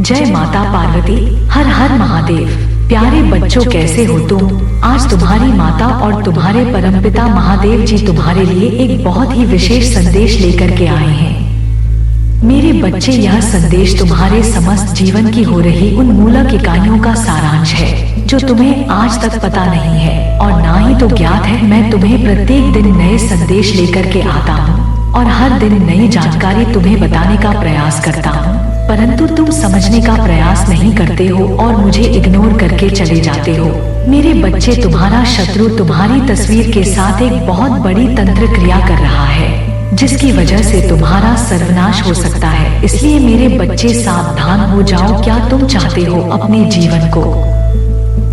जय माता पार्वती। हर हर महादेव। प्यारे बच्चों, कैसे हो तुम? आज तुम्हारी माता और तुम्हारे परमपिता महादेव जी तुम्हारे लिए एक बहुत ही विशेष संदेश लेकर के आए हैं। मेरे बच्चे, यह संदेश तुम्हारे समस्त जीवन की हो रही उन मूलक इकाइयों का सारांश है जो तुम्हें आज तक पता नहीं है और ना ही तो ज्ञात है। मैं तुम्हें प्रत्येक दिन नए संदेश लेकर के आता हूँ और हर दिन नई जानकारी तुम्हें बताने का प्रयास करता हूँ, परंतु तुम समझने का प्रयास नहीं करते हो और मुझे इग्नोर करके चले जाते हो। मेरे बच्चे, तुम्हारा शत्रु तुम्हारी तस्वीर के साथ एक बहुत बड़ी तंत्र क्रिया कर रहा है जिसकी वजह से तुम्हारा सर्वनाश हो सकता है। इसलिए मेरे बच्चे, सावधान हो जाओ। क्या तुम चाहते हो अपने जीवन को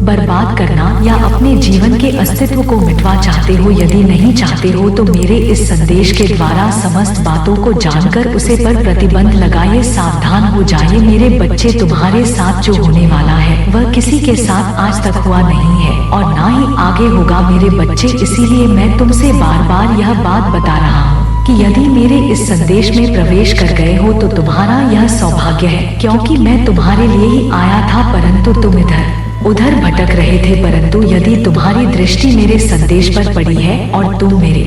बर्बाद करना या अपने जीवन के अस्तित्व को मिटवा चाहते हो? यदि नहीं चाहते हो तो मेरे इस संदेश के द्वारा समस्त बातों को जानकर उसे पर प्रतिबंध लगाइए। सावधान हो जाइए मेरे बच्चे। तुम्हारे साथ जो होने वाला है वह किसी के साथ आज तक हुआ नहीं है और ना ही आगे होगा मेरे बच्चे। इसीलिए मैं तुमसे बार बार यह बात बता रहा हूँ कि यदि मेरे इस संदेश में प्रवेश कर गए हो तो तुम्हारा यह सौभाग्य है, क्योंकि मैं तुम्हारे लिए ही आया था, परंतु तुम इधर उधर भटक रहे थे। परंतु यदि तुम्हारी दृष्टि मेरे संदेश पर पड़ी है और तुम मेरे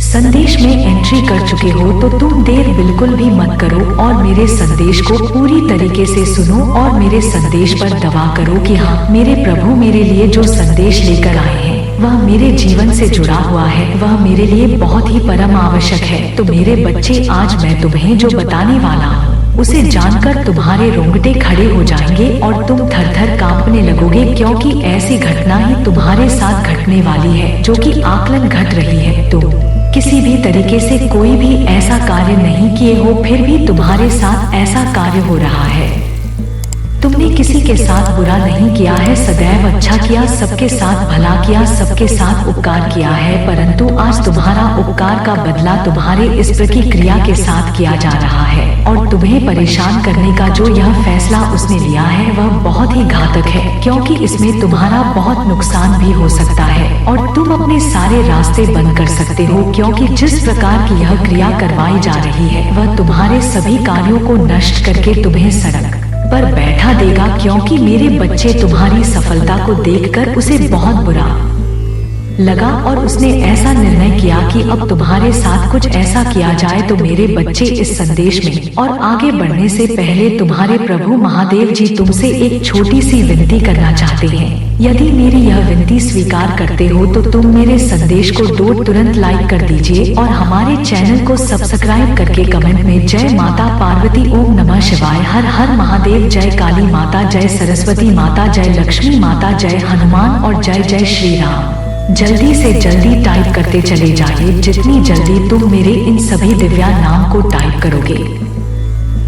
संदेश में एंट्री कर चुके हो तो तुम देर बिल्कुल भी मत करो और मेरे संदेश को पूरी तरीके से सुनो और मेरे संदेश पर दवा करो कि हाँ, मेरे प्रभु मेरे लिए जो संदेश लेकर आए हैं वह मेरे जीवन से जुड़ा हुआ है, वह मेरे लिए बहुत ही परम आवश्यक है। तो मेरे बच्चे, आज मैं तुम्हें जो बताने वाला हूँ उसे जानकर तुम्हारे रोंगटे खड़े हो जाएंगे और तुम थर थर कांपने लगोगे, क्योंकि ऐसी घटना ही तुम्हारे साथ घटने वाली है जो कि आकलन घट रही है। तुम किसी भी तरीके से कोई भी ऐसा कार्य नहीं किए हो, फिर भी तुम्हारे साथ ऐसा कार्य हो रहा है। तुमने किसी के साथ बुरा नहीं किया है, सदैव अच्छा किया, सबके साथ भला किया, सबके साथ उपकार किया है, परंतु आज तुम्हारा उपकार का बदला तुम्हारे इस प्रतिक्रिया के साथ किया जा रहा है और तुम्हें परेशान करने का जो यह फैसला उसने लिया है वह बहुत ही घातक है, क्योंकि इसमें तुम्हारा बहुत नुकसान भी हो सकता है और तुम अपने सारे रास्ते बंद कर सकते हो, क्योंकि जिस प्रकार की यह क्रिया करवाई जा रही है वह तुम्हारे सभी कार्यों को नष्ट करके तुम्हें सड़क पर बैठा देगा। क्योंकि मेरे बच्चे, तुम्हारी सफलता को देखकर उसे बहुत बुरा लगा और उसने ऐसा निर्णय किया कि अब तुम्हारे साथ कुछ ऐसा किया जाए। तो मेरे बच्चे, इस संदेश में और आगे बढ़ने से पहले तुम्हारे प्रभु महादेव जी तुमसे एक छोटी सी विनती करना चाहते हैं। यदि मेरी यह विनती स्वीकार करते हो तो तुम मेरे संदेश को तुरंत लाइक कर दीजिए और हमारे चैनल को सब्सक्राइब करके कमेंट में जय माता पार्वती, ओम नमः शिवाय, हर हर महादेव, जय काली माता, जय सरस्वती माता, जय लक्ष्मी माता, जय हनुमान और जय जय श्री राम जल्दी से जल्दी टाइप करते चले जाइए। जितनी जल्दी तुम मेरे इन सभी दिव्या नाम को टाइप करोगे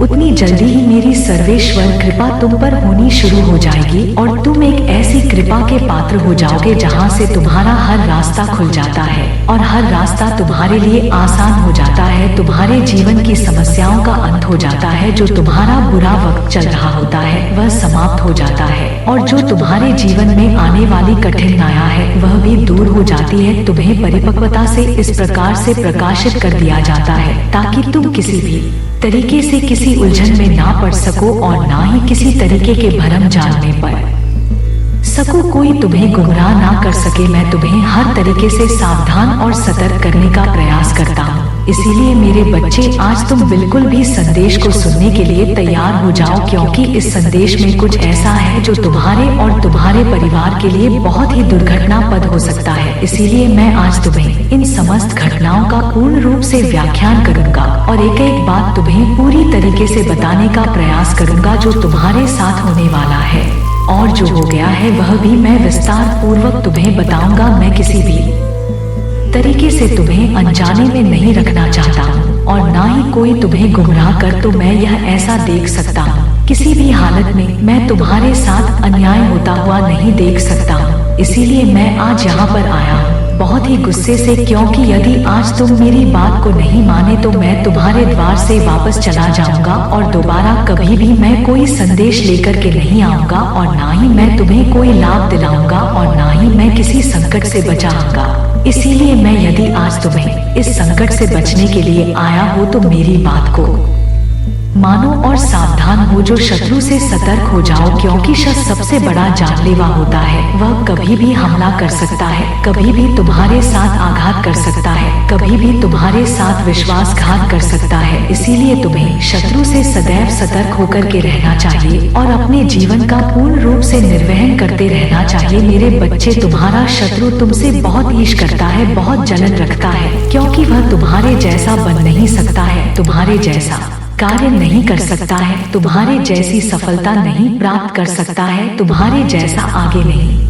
उतनी जल्दी ही मेरी सर्वेश्वर कृपा तुम पर होनी शुरू हो जाएगी और तुम एक ऐसी कृपा के पात्र हो जाओगे जहां से तुम्हारा हर रास्ता खुल जाता है और हर रास्ता तुम्हारे लिए आसान हो जाता है। तुम्हारे जीवन की समस्याओं का अंत हो जाता है, जो तुम्हारा बुरा वक्त चल रहा होता है वह समाप्त हो जाता है और जो तुम्हारे जीवन में आने वाली कठिनाइयां है वह भी दूर हो जाती है। तुम्हें परिपक्वता से इस प्रकार से प्रकाशित कर दिया जाता है ताकि तुम किसी भी तरीके से किसी उलझन में ना पड़ सको और ना ही किसी तरीके के भरम जाल में पड़ सको, कोई तुम्हें गुमराह ना कर सके। मैं तुम्हें हर तरीके से सावधान और सतर्क करने का प्रयास करता हूँ। इसीलिए मेरे बच्चे, आज तुम बिल्कुल भी संदेश को सुनने के लिए तैयार हो जाओ, क्योंकि इस संदेश में कुछ ऐसा है जो तुम्हारे और तुम्हारे परिवार के लिए बहुत ही दुर्घटनापद हो सकता है। इसीलिए मैं आज तुम्हें इन समस्त घटनाओं का पूर्ण रूप से व्याख्यान करूंगा और एक एक बात तुम्हें पूरी तरीके से बताने का प्रयास करूंगा जो तुम्हारे साथ होने वाला है और जो हो गया है वह भी मैं विस्तार पूर्वक तुम्हें बताऊंगा। मैं किसी भी तरीके से तुम्हें अनजाने में नहीं रखना चाहता हूँ और ना ही कोई तुम्हें गुमराह कर तो मैं यह ऐसा देख सकता हूँ। किसी भी हालत में मैं तुम्हारे साथ अन्याय होता हुआ नहीं देख सकता हूँ। इसीलिए मैं आज यहाँ पर आया हूँ बहुत ही गुस्से से, क्योंकि यदि आज तुम मेरी बात को नहीं माने तो मैं तुम्हारे द्वार से वापस चला जाऊंगा और दोबारा कभी भी मैं कोई संदेश लेकर के नहीं आऊंगा और ना ही मैं तुम्हें कोई लाभ दिलाऊंगा और ना ही मैं किसी संकट से बचाऊंगा। इसीलिए मैं यदि आज तुम्हें इस संकट से बचने के लिए आया हो तो मेरी बात को मानो और सावधान हो, जो शत्रु से सतर्क हो जाओ, क्योंकि शत्रु सबसे बड़ा जानलेवा होता है। वह कभी भी हमला कर सकता है, कभी भी तुम्हारे साथ आघात कर सकता है, कभी भी तुम्हारे साथ विश्वासघात कर सकता है। इसीलिए तुम्हें शत्रु से सदैव सतर्क होकर के रहना चाहिए और अपने जीवन का पूर्ण रूप से निर्वहन करते रहना चाहिए। मेरे बच्चे, तुम्हारा शत्रु तुमसे बहुत ईर्ष्या करता है, बहुत जलन रखता है, क्योंकि वह तुम्हारे जैसा बन नहीं सकता है, तुम्हारे जैसा कार्य नहीं कर सकता है, तुम्हारे जैसी सफलता नहीं प्राप्त कर सकता है, तुम्हारे जैसा आगे नहीं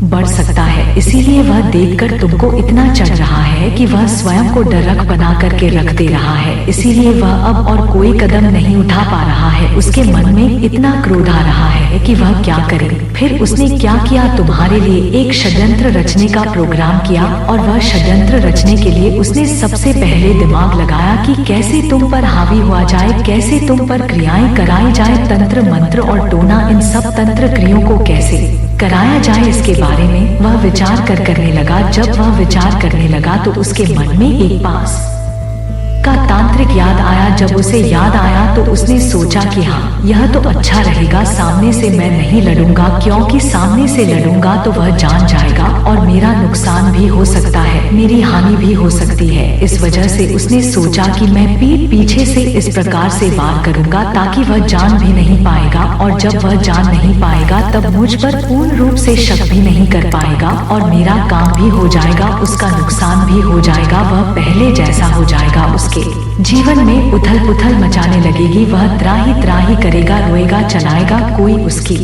बढ़ सकता है। इसीलिए वह देखकर तुमको इतना चढ़ रहा है कि वह स्वयं को डरक बना करके रख दे रहा है। इसीलिए वह अब और कोई कदम नहीं उठा पा रहा है। उसके मन में इतना क्रोध आ रहा है कि वह क्या करे। फिर उसने क्या किया, तुम्हारे लिए एक षड्यंत्र रचने का प्रोग्राम किया, और वह षड्यंत्र रचने के लिए उसने सबसे पहले दिमाग लगाया कि कैसे तुम पर हावी हुआ जाए, कैसे तुम पर क्रियाएं कराई जाए, तंत्र मंत्र और टोना, इन सब तंत्र क्रियाओं को कैसे कराया जाए, इसके बारे में वह विचार करने लगा। जब वह विचार करने लगा तो उसके मन में एक पास का तांत्रिक याद आया। जब उसे याद आया तो उसने सोचा कि हाँ, यह तो अच्छा रहेगा, सामने से मैं नहीं लड़ूंगा, क्योंकि सामने से लड़ूंगा तो वह जान जाएगा और मेरा नुकसान भी हो सकता है, मेरी हानि भी हो सकती है। इस वजह से उसने सोचा कि मैं पीठ पीछे से इस प्रकार से वार करूंगा ताकि वह जान भी नहीं पाएगा, और जब वह जान नहीं पाएगा तब मुझ पर पूर्ण रूप से शक भी नहीं कर पाएगा और मेरा काम भी हो जाएगा, उसका नुकसान भी हो जाएगा, वह पहले जैसा हो जाएगा। उसके जीवन में उथल पुथल मचाने लगेगी, वह त्राही त्राही करेगा, रोएगा, चलाएगा, कोई उसकी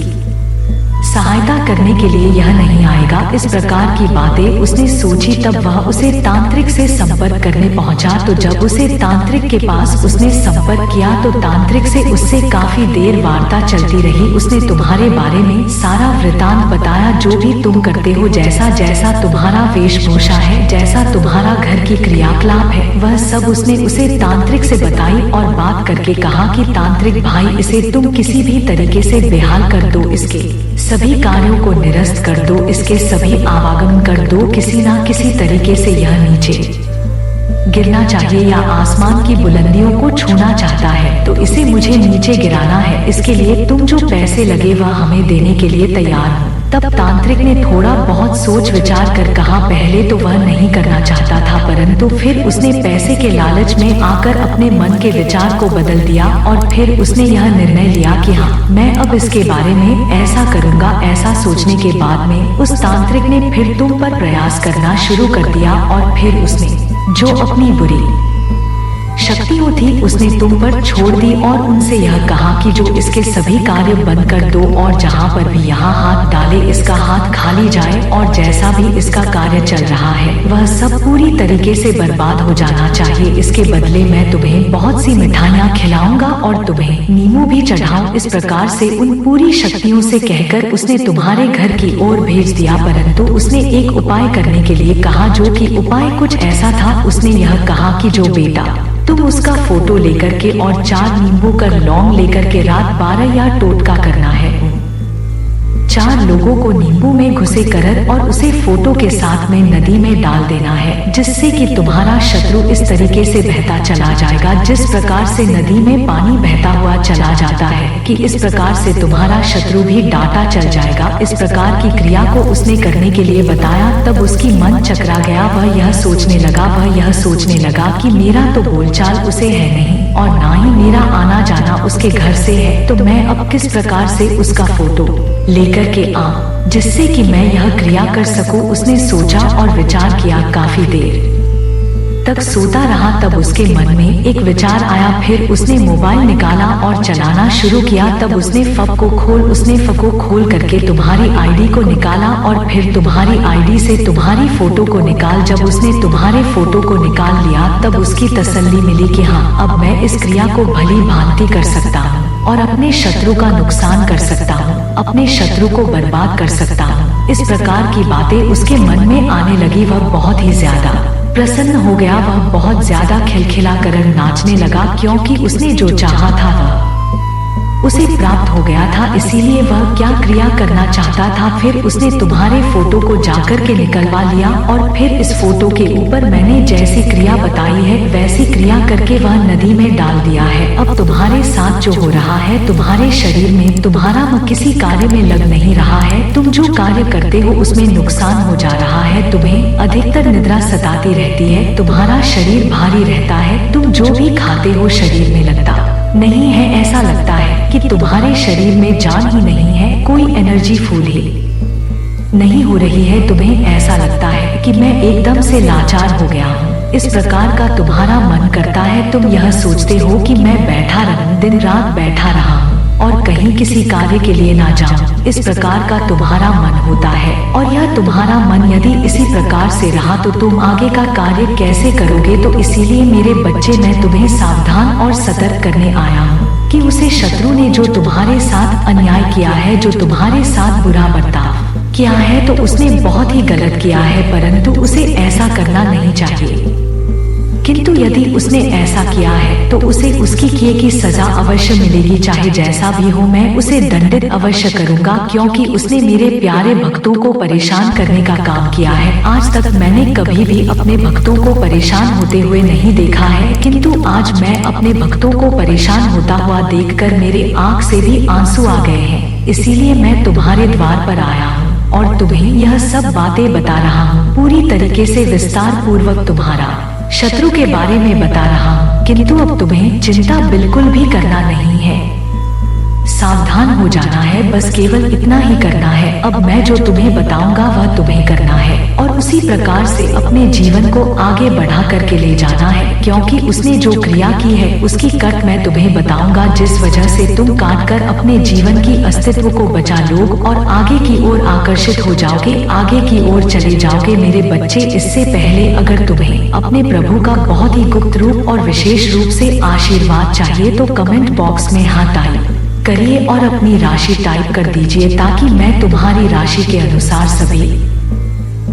सहायता करने के लिए यह नहीं आएगा। इस प्रकार की बातें उसने सोची। तब वह उसे तांत्रिक से संपर्क करने पहुंचा। तो जब उसे तांत्रिक के पास उसने संपर्क किया तो तांत्रिक से उससे काफी देर वार्ता चलती रही। उसने तुम्हारे बारे में सारा वृतांत बताया, जो भी तुम करते हो, जैसा जैसा तुम्हारा वेशभूषा है, जैसा तुम्हारा घर की क्रियाकलाप है, वह सब उसने उसे तांत्रिक से बताई और बात करके कहा कि तांत्रिक भाई, इसे तुम किसी भी तरीके से बेहाल कर दो, इसके सभी कार्यों को निरस्त कर दो, इसके सभी आवागमन कर दो, किसी ना किसी तरीके से यह नीचे गिरना चाहिए या आसमान की बुलंदियों को छूना चाहता है तो इसे मुझे नीचे गिराना है। इसके लिए तुम जो पैसे लगे वह हमें देने के लिए तैयार हो। तब तांत्रिक ने थोड़ा बहुत सोच विचार कर कहा, पहले तो वह नहीं करना चाहता था, परंतु फिर उसने पैसे के लालच में आकर अपने मन के विचार को बदल दिया और फिर उसने यह निर्णय लिया कि हाँ, मैं अब इसके बारे में ऐसा करूंगा। ऐसा सोचने के बाद में उस तांत्रिक ने फिर तुम पर प्रयास करना शुरू कर दिया और फिर उसने जो अपनी बुरी शक्तियाँ थी उसने तुम पर छोड़ दी और उनसे यह कहा कि जो इसके सभी कार्य बंद कर दो और जहाँ पर भी यहाँ हाथ डाले इसका हाथ खाली जाए और जैसा भी इसका कार्य चल रहा है वह सब पूरी तरीके से बर्बाद हो जाना चाहिए। इसके बदले मैं तुम्हें बहुत सी मिठाइयाँ खिलाऊंगा और तुम्हें नींबू भी चढ़ाऊं। इस प्रकार से उन पूरी शक्तियों से कहकर उसने तुम्हारे घर की ओर भेज दिया, परंतु उसने एक उपाय करने के लिए कहा, जो कि उपाय कुछ ऐसा था। उसने यह कहा कि जो बेटा तुम उसका फोटो लेकर के और 4 नींबू कर लौंग लेकर के रात 12 या टोटका करना है। 4 लोगों को नींबू में घुसे कर और उसे फोटो के साथ में नदी में डाल देना है, जिससे कि तुम्हारा शत्रु इस तरीके से बहता चला जाएगा जिस प्रकार से नदी में पानी बहता हुआ चला जाता है, कि इस प्रकार से तुम्हारा शत्रु भी डाटा चल जाएगा। इस प्रकार की क्रिया को उसने करने के लिए बताया। तब उसकी मन चकरा गया। वह यह सोचने लगा कि मेरा तो बोलचाल उसे है नहीं और ना ही मेरा आना जाना उसके घर से है, तो मैं अब किस प्रकार से उसका फोटो लेकर के आऊं जिससे कि मैं यह क्रिया कर सकूं। उसने सोचा और विचार किया। काफी देर तक सोता रहा। तब उसके मन में एक विचार आया। फिर उसने मोबाइल निकाला और चलाना शुरू किया। तब उसने फक को खोल करके तुम्हारी आईडी को निकाला और फिर तुम्हारी आईडी से तुम्हारी फोटो को निकाल। जब उसने तुम्हारे फोटो को निकाल लिया तब उसकी तसल्ली मिली कि हाँ, अब मैं इस क्रिया को भली भांति कर सकता हूँ और अपने शत्रु का नुकसान कर सकता हूँ, अपने शत्रु को बर्बाद कर सकता हूँ। इस प्रकार की बातें उसके मन में आने लगी। वह बहुत ही ज्यादा प्रसन्न हो गया। वह बहुत ज्यादा खिलखिला कर नाचने लगा, क्योंकि उसने जो चाहा था वह उसे प्राप्त हो गया था, इसीलिए वह क्या क्रिया करना चाहता था। फिर उसने तुम्हारे फोटो को जाकर के निकलवा लिया और फिर इस फोटो के ऊपर मैंने जैसी क्रिया बताई है वैसी क्रिया करके वह नदी में डाल दिया है। अब तुम्हारे साथ जो हो रहा है, तुम्हारे शरीर में तुम्हारा मन किसी कार्य में लग नहीं रहा है। तुम जो कार्य करते हो उसमें नुकसान हो जा रहा है। तुम्हें अधिकतर निद्रा सताती रहती है, तुम्हारा शरीर भारी रहता है। तुम जो भी खाते हो शरीर में लगता नहीं है, ऐसा लगता है कि तुम्हारे शरीर में जान ही नहीं है, कोई एनर्जी फुल ही नहीं हो रही है। तुम्हें ऐसा लगता है कि मैं एकदम से लाचार हो गया हूँ। इस प्रकार का तुम्हारा मन करता है। तुम यह सोचते हो कि मैं बैठा रहूं, दिन रात बैठा रहा हूँ और कहीं किसी कार्य के लिए ना जाऊं। इस प्रकार का तुम्हारा मन होता है और यह तुम्हारा मन यदि इसी प्रकार से रहा तो तुम आगे का कार्य कैसे करोगे। तो इसीलिए मेरे बच्चे, मैं तुम्हें सावधान और सतर्क करने आया हूँ कि उसे शत्रु ने जो तुम्हारे साथ अन्याय किया है, जो तुम्हारे साथ बुरा बर्ताव किया है, तो उसने बहुत ही गलत किया है, परंतु उसे ऐसा करना नहीं चाहिए। किंतु यदि उसने ऐसा किया है तो उसे उसकी किए की सजा अवश्य मिलेगी, चाहे जैसा भी हो। मैं उसे दंडित अवश्य करूंगा, क्योंकि उसने मेरे प्यारे भक्तों को परेशान करने का काम किया है। आज तक मैंने कभी भी अपने भक्तों को परेशान होते हुए नहीं देखा है, किंतु आज मैं अपने भक्तों को परेशान होता हुआ देखकर मेरे आँख से भी आंसू आ गए हैं। इसीलिए मैं तुम्हारे द्वार पर आया हूँ और तुम्हें यह सब बातें बता रहा हूँ। पूरी तरीके से विस्तार पूर्वक तुम्हारा शत्रु के बारे में बता रहा हूँ, किंतु अब तुम्हें चिंता बिल्कुल भी करना नहीं है। सावधान हो जाना है, बस केवल इतना ही करना है। अब मैं जो तुम्हें बताऊंगा वह तुम्हें करना है और उसी प्रकार से अपने जीवन को आगे बढ़ा करके ले जाना है, क्योंकि उसने जो क्रिया की है उसकी कट मैं तुम्हें बताऊंगा, जिस वजह से तुम काट कर अपने जीवन की अस्तित्व को बचा लोगे और आगे की ओर आकर्षित हो जाओगे, आगे की ओर चले जाओगे। मेरे बच्चे, इससे पहले अगर तुम्हें अपने प्रभु का बहुत ही गुप्त रूप और विशेष रूप से आशीर्वाद चाहिए तो कमेंट बॉक्स में हाँ टाइप करिए और अपनी राशि टाइप कर दीजिए, ताकि मैं तुम्हारी राशि के अनुसार सभी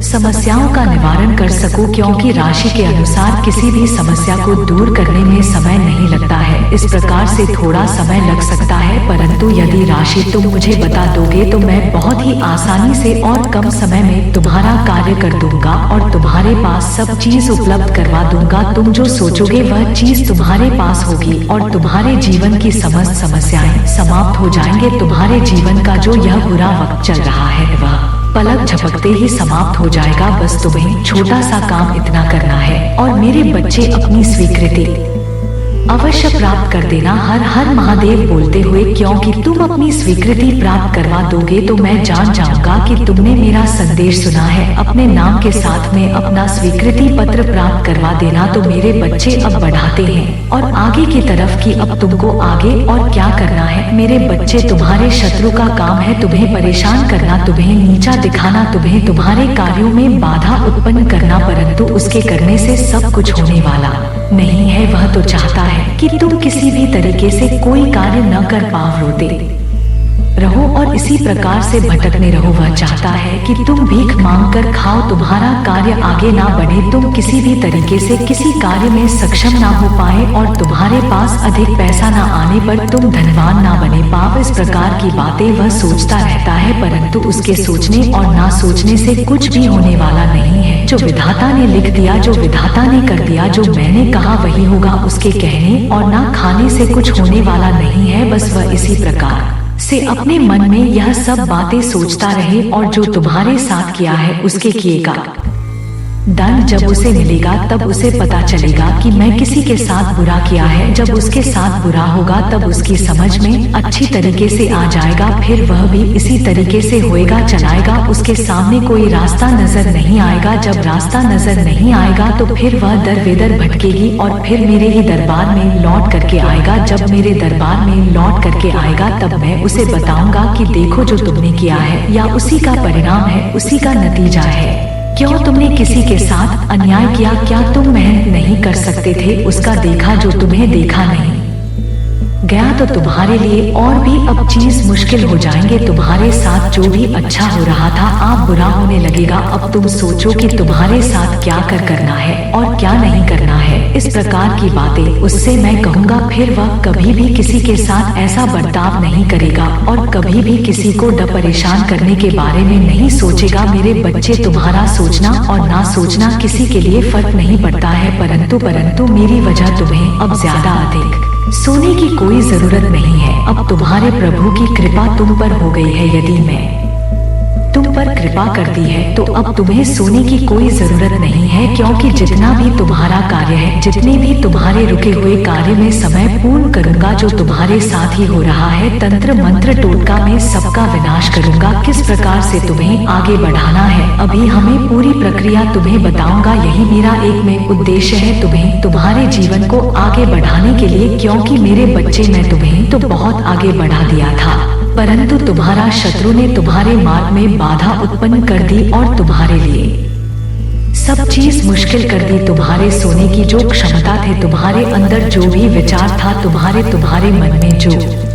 समस्याओं का निवारण कर सकूं, क्योंकि राशि के अनुसार किसी भी समस्या को दूर करने में समय नहीं लगता है। इस प्रकार से थोड़ा समय लग सकता है, परंतु यदि राशि तुम मुझे बता दोगे तो मैं बहुत ही आसानी से और कम समय में तुम्हारा कार्य कर दूंगा और तुम्हारे पास सब चीज उपलब्ध करवा दूंगा। तुम जो सोचोगे वह चीज तुम्हारे पास होगी और तुम्हारे जीवन की समस्त समस्याएं समाप्त हो जाएंगे। तुम्हारे जीवन का जो यह बुरा वक्त चल रहा है वह पलक झपकते ही समाप्त हो जाएगा। बस तुम्हें छोटा सा काम इतना करना है और मेरे बच्चे अपनी स्वीकृति अवश्य प्राप्त कर देना, हर हर महादेव बोलते हुए, क्योंकि तुम अपनी स्वीकृति प्राप्त करवा दोगे तो मैं जान जाऊंगा कि तुमने मेरा संदेश सुना है। अपने नाम के साथ में अपना स्वीकृति पत्र प्राप्त करवा देना। तो मेरे बच्चे अब बढ़ाते हैं और आगे की तरफ की अब तुमको आगे और क्या करना है मेरे बच्चे। तुम्हारे शत्रु का काम है तुम्हें परेशान करना, तुम्हें नीचा दिखाना, तुम्हें तुम्हारे कार्यों में बाधा उत्पन्न करना, परंतु उसके करने से सब कुछ होने वाला नहीं है। वह तो चाहता है कि तुम किसी भी तरीके से कोई कार्य न कर पाओ, रोते रहो और इसी प्रकार से भटकने रहो। वह चाहता है कि तुम भीख मांग कर खाओ, तुम्हारा कार्य आगे ना बढ़े, तुम किसी भी तरीके से किसी कार्य में सक्षम ना हो पाए और तुम्हारे पास अधिक पैसा ना आने पर तुम धनवान ना बने पाओ। इस प्रकार की बातें वह सोचता रहता है, परंतु उसके सोचने और ना सोचने से कुछ भी होने वाला नहीं है। जो विधाता ने लिख दिया, जो विधाता ने कर दिया, जो मैंने कहा वही होगा। उसके कहने और ना खाने से कुछ होने वाला नहीं है। बस वह इसी प्रकार से अपने मन में यह सब बातें सोचता रहे और जो तुम्हारे साथ किया है उसके किए का दंड जब उसे मिलेगा तब उसे पता चलेगा कि मैं किसी के साथ बुरा किया है। जब उसके साथ बुरा होगा तब उसकी समझ में अच्छी तरीके से आ जाएगा, फिर वह भी इसी तरीके से होएगा, चलाएगा। उसके सामने कोई रास्ता नजर नहीं आएगा। जब रास्ता नजर नहीं आएगा तो फिर वह दर बेदर भटकेगी और फिर मेरे ही दरबार में लौट करके आएगा। जब मेरे दरबार में लौट करके आएगा तब मैं उसे बताऊंगा कि देखो जो तुमने किया है या उसी का परिणाम है, उसी का नतीजा है। क्यों तुमने किसी के साथ अन्याय किया? क्या तुम मेहनत नहीं कर सकते थे? उसका देखा जो तुम्हें देखा नहीं। गया तो तुम्हारे लिए और भी अब चीज मुश्किल हो जाएंगे। तुम्हारे साथ जो भी अच्छा हो रहा था आप बुरा होने लगेगा। अब तुम सोचो कि तुम्हारे साथ क्या करना है और क्या नहीं करना है। इस प्रकार की बातें उससे मैं कहूँगा, फिर वह कभी भी किसी के साथ ऐसा बर्ताव नहीं करेगा और कभी भी किसी को परेशान करने के बारे में नहीं सोचेगा। मेरे बच्चे, तुम्हारा सोचना और ना सोचना किसी के लिए फर्क नहीं पड़ता है, परंतु मेरी वजह तुम्हें अब ज्यादा अधिक सोने की कोई जरूरत नहीं है। अब तुम्हारे प्रभु की कृपा तुम पर हो गई है। यदि मैं तुम पर कृपा कर दी है तो अब तुम्हें सोने की कोई जरूरत नहीं है, क्योंकि जितना भी तुम्हारा कार्य है, जितने भी तुम्हारे रुके हुए कार्य में समय पूर्ण करूंगा। जो तुम्हारे साथ ही हो रहा है, तंत्र मंत्र टोटका में सबका विनाश करूंगा। किस प्रकार से तुम्हें आगे बढ़ाना है अभी हमें पूरी प्रक्रिया तुम्हें बताऊंगा। यही मेरा एक में उद्देश्य है, तुम्हें तुम्हारे जीवन को आगे बढ़ाने के लिए, क्योंकि मेरे बच्चे मैं तुम्हें तो बहुत आगे बढ़ा दिया था, परंतु तुम्हारा शत्रु ने तुम्हारे मार्ग में बाधा उत्पन्न कर दी और तुम्हारे लिए सब चीज मुश्किल कर दी। तुम्हारे सोने की जो क्षमता थे, तुम्हारे अंदर जो भी विचार था, तुम्हारे मन में जो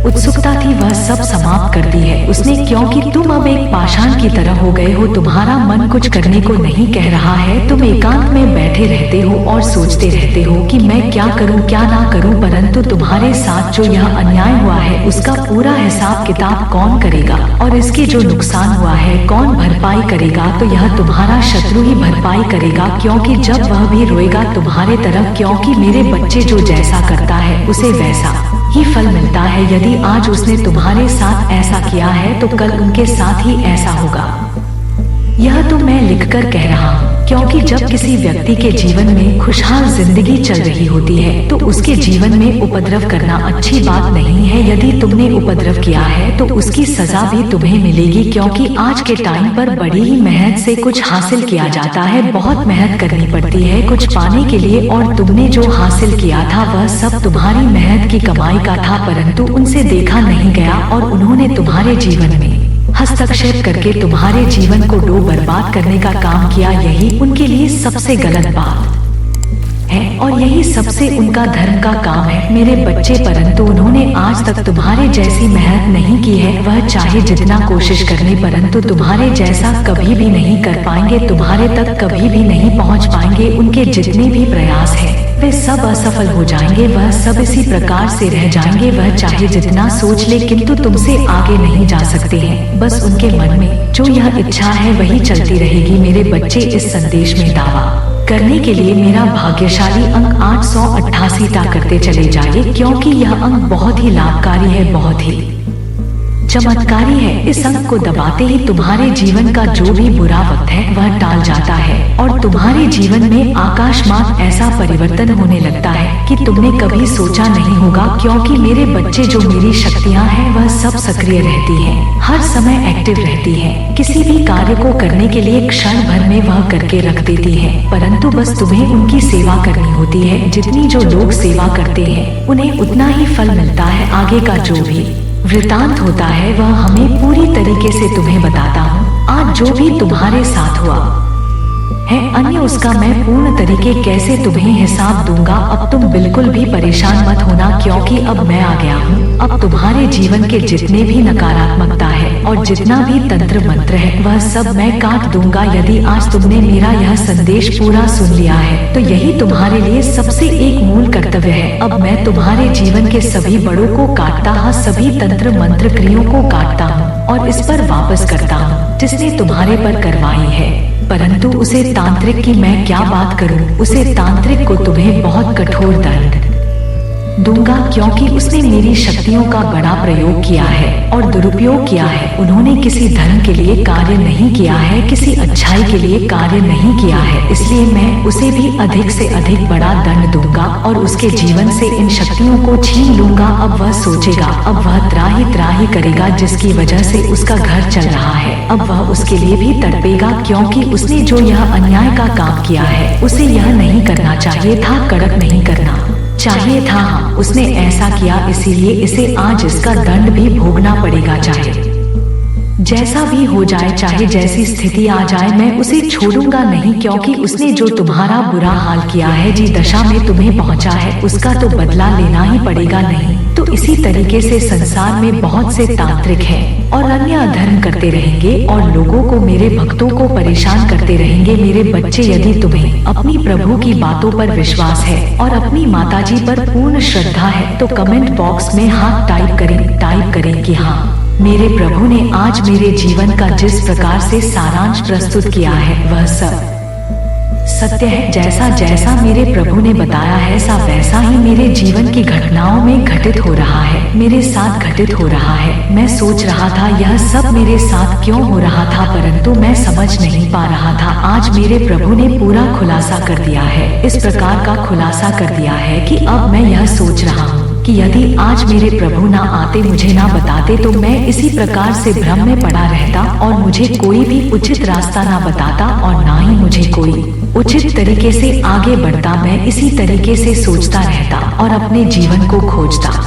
उत्सुकता थी, वह सब समाप्त कर दी है उसने, क्योंकि तुम अब एक पाषाण की तरह हो गए हो। तुम्हारा मन कुछ करने को नहीं कह रहा है। तुम एकांत में बैठे रहते हो और सोचते रहते हो कि मैं क्या करूं क्या ना करूं, परंतु तुम्हारे साथ जो यह अन्याय हुआ है उसका पूरा हिसाब किताब कौन करेगा और इसके जो नुकसान हुआ है कौन भरपाई करेगा। तो यह तुम्हारा शत्रु ही भरपाई करेगा, क्योंकि जब वह भी रोएगा तुम्हारे तरफ, क्योंकि मेरे बच्चे जो जैसा करता है उसे वैसा ही फल मिलता है। यदि आज उसने तुम्हारे साथ ऐसा किया है तो कल उनके साथ ही ऐसा होगा। यह तो मैं लिखकर कह रहा हूँ, क्योंकि जब किसी व्यक्ति के जीवन में खुशहाल जिंदगी चल रही होती है तो उसके जीवन में उपद्रव करना अच्छी बात नहीं है। यदि तुमने उपद्रव किया है तो उसकी सजा भी तुम्हें मिलेगी, क्योंकि आज के टाइम पर बड़ी ही मेहनत से कुछ हासिल किया जाता है। बहुत मेहनत करनी पड़ती है कुछ पाने के लिए, और तुमने जो हासिल किया था वह सब तुम्हारी मेहनत की कमाई का था, परंतु उनसे देखा नहीं गया और उन्होंने तुम्हारे जीवन में हस्तक्षेप करके तुम्हारे जीवन को बर्बाद करने का काम किया। यही उनके लिए सबसे गलत बात है और यही सबसे उनका धर्म का काम है मेरे बच्चे, परंतु उन्होंने आज तक तुम्हारे जैसी मेहनत नहीं की है। वह चाहे जितना कोशिश करने, परंतु तुम्हारे जैसा कभी भी नहीं कर पाएंगे, तुम्हारे तक कभी भी नहीं पहुंच पाएंगे। उनके जितने भी प्रयास है वे सब असफल हो जाएंगे, वह सब इसी प्रकार से रह जाएंगे। वह चाहे जितना सोच ले, किंतु तुमसे आगे नहीं जा सकते हैं। बस उनके मन में जो यह इच्छा है वही चलती रहेगी। मेरे बच्चे, इस संदेश में दावा करने के लिए मेरा भाग्यशाली अंक 888 टा करते चले जाइए, क्योंकि यह अंक बहुत ही लाभकारी है, बहुत ही चमत्कारी है। इस अंक को दबाते ही तुम्हारे जीवन का जो भी बुरा वक्त है वह टाल जाता है और तुम्हारे जीवन में आकाशमान ऐसा परिवर्तन होने लगता है कि तुमने कभी सोचा नहीं होगा। क्योंकि मेरे बच्चे, जो मेरी शक्तियां हैं वह सब सक्रिय रहती हैं, हर समय एक्टिव रहती हैं। किसी भी कार्य को करने के लिए क्षण भर में वह करके रख देती है, परंतु बस तुम्हें उनकी सेवा करनी होती है। जितनी जो लोग सेवा करते हैं उन्हें उतना ही फल मिलता है। आगे का जो भी वृतांत होता है वह हमें पूरी तरीके से तुम्हें बताता हूँ। आज जो भी तुम्हारे साथ हुआ है अन्य, उसका मैं पूर्ण तरीके कैसे तुम्हें हिसाब दूंगा। अब तुम बिल्कुल भी परेशान मत होना, क्योंकि अब मैं आ गया हूँ। अब तुम्हारे जीवन के जितने भी नकारात्मकता है और जितना भी तंत्र मंत्र है वह सब मैं काट दूंगा। यदि आज तुमने मेरा यह संदेश पूरा सुन लिया है तो यही तुम्हारे लिए सबसे एक मूल कर्तव्य है। अब मैं तुम्हारे जीवन के सभी बड़ों को काटता हूँ, सभी तंत्र मंत्र क्रियों को काटता हूँ और इस पर वापस करता हूँ जिसने तुम्हारे पर करवाई है। परंतु उसे तांत्रिक की मैं क्या बात करूं, उसे तांत्रिक को तुम्हें बहुत कठोर दंड दूंगा, क्योंकि उसने मेरी शक्तियों का बड़ा प्रयोग किया है और दुरुपयोग किया है। उन्होंने किसी धर्म के लिए कार्य नहीं किया है, किसी अच्छाई के लिए कार्य नहीं किया है, इसलिए मैं उसे भी अधिक से अधिक बड़ा दंड दूंगा और उसके जीवन से इन शक्तियों को छीन लूंगा। अब वह सोचेगा, अब वह त्राही करेगा, जिसकी वजह से उसका घर चल रहा है। अब वह उसके लिए भी तड़पेगा, क्योंकि उसने जो यह अन्याय का काम किया है उसे यह नहीं करना चाहिए था, कड़क नहीं करना चाहिए था। उसने ऐसा किया, इसीलिए इसे आज इसका दंड भी भोगना पड़ेगा। चाहे जैसा भी हो जाए, चाहे जैसी स्थिति आ जाए, मैं उसे छोड़ूंगा नहीं, क्योंकि उसने जो तुम्हारा बुरा हाल किया है, जी दशा में तुम्हें पहुंचा है, उसका तो बदला लेना ही पड़ेगा। नहीं तो इसी तरीके से संसार में बहुत से तांत्रिक हैं और अन्य अधर्म करते रहेंगे और लोगों को, मेरे भक्तों को परेशान करते रहेंगे। मेरे बच्चे, यदि तुम्हें अपनी प्रभु की बातों पर विश्वास है और अपनी माताजी पर पूर्ण श्रद्धा है तो कमेंट बॉक्स में हाँ टाइप करें कि हाँ, मेरे प्रभु ने आज मेरे जीवन का जिस प्रकार से सारांश प्रस्तुत किया है वह सब सत्य है। जैसा जैसा मेरे प्रभु ने बताया है वैसा ही मेरे जीवन की घटनाओं में घटित हो रहा है, मेरे साथ घटित हो रहा है। मैं सोच रहा था यह सब मेरे साथ क्यों हो रहा था, परंतु मैं समझ नहीं पा रहा था। आज मेरे प्रभु ने पूरा खुलासा कर दिया है, इस प्रकार का खुलासा कर दिया है कि अब मैं यह सोच रहा हूँ कि यदि आज मेरे प्रभु ना आते, मुझे ना बताते, तो मैं इसी प्रकार से भ्रम में पड़ा रहता और मुझे कोई भी उचित रास्ता ना बताता और ना ही मुझे कोई उचित तरीके से आगे बढ़ता। मैं इसी तरीके से सोचता रहता और अपने जीवन को खोजता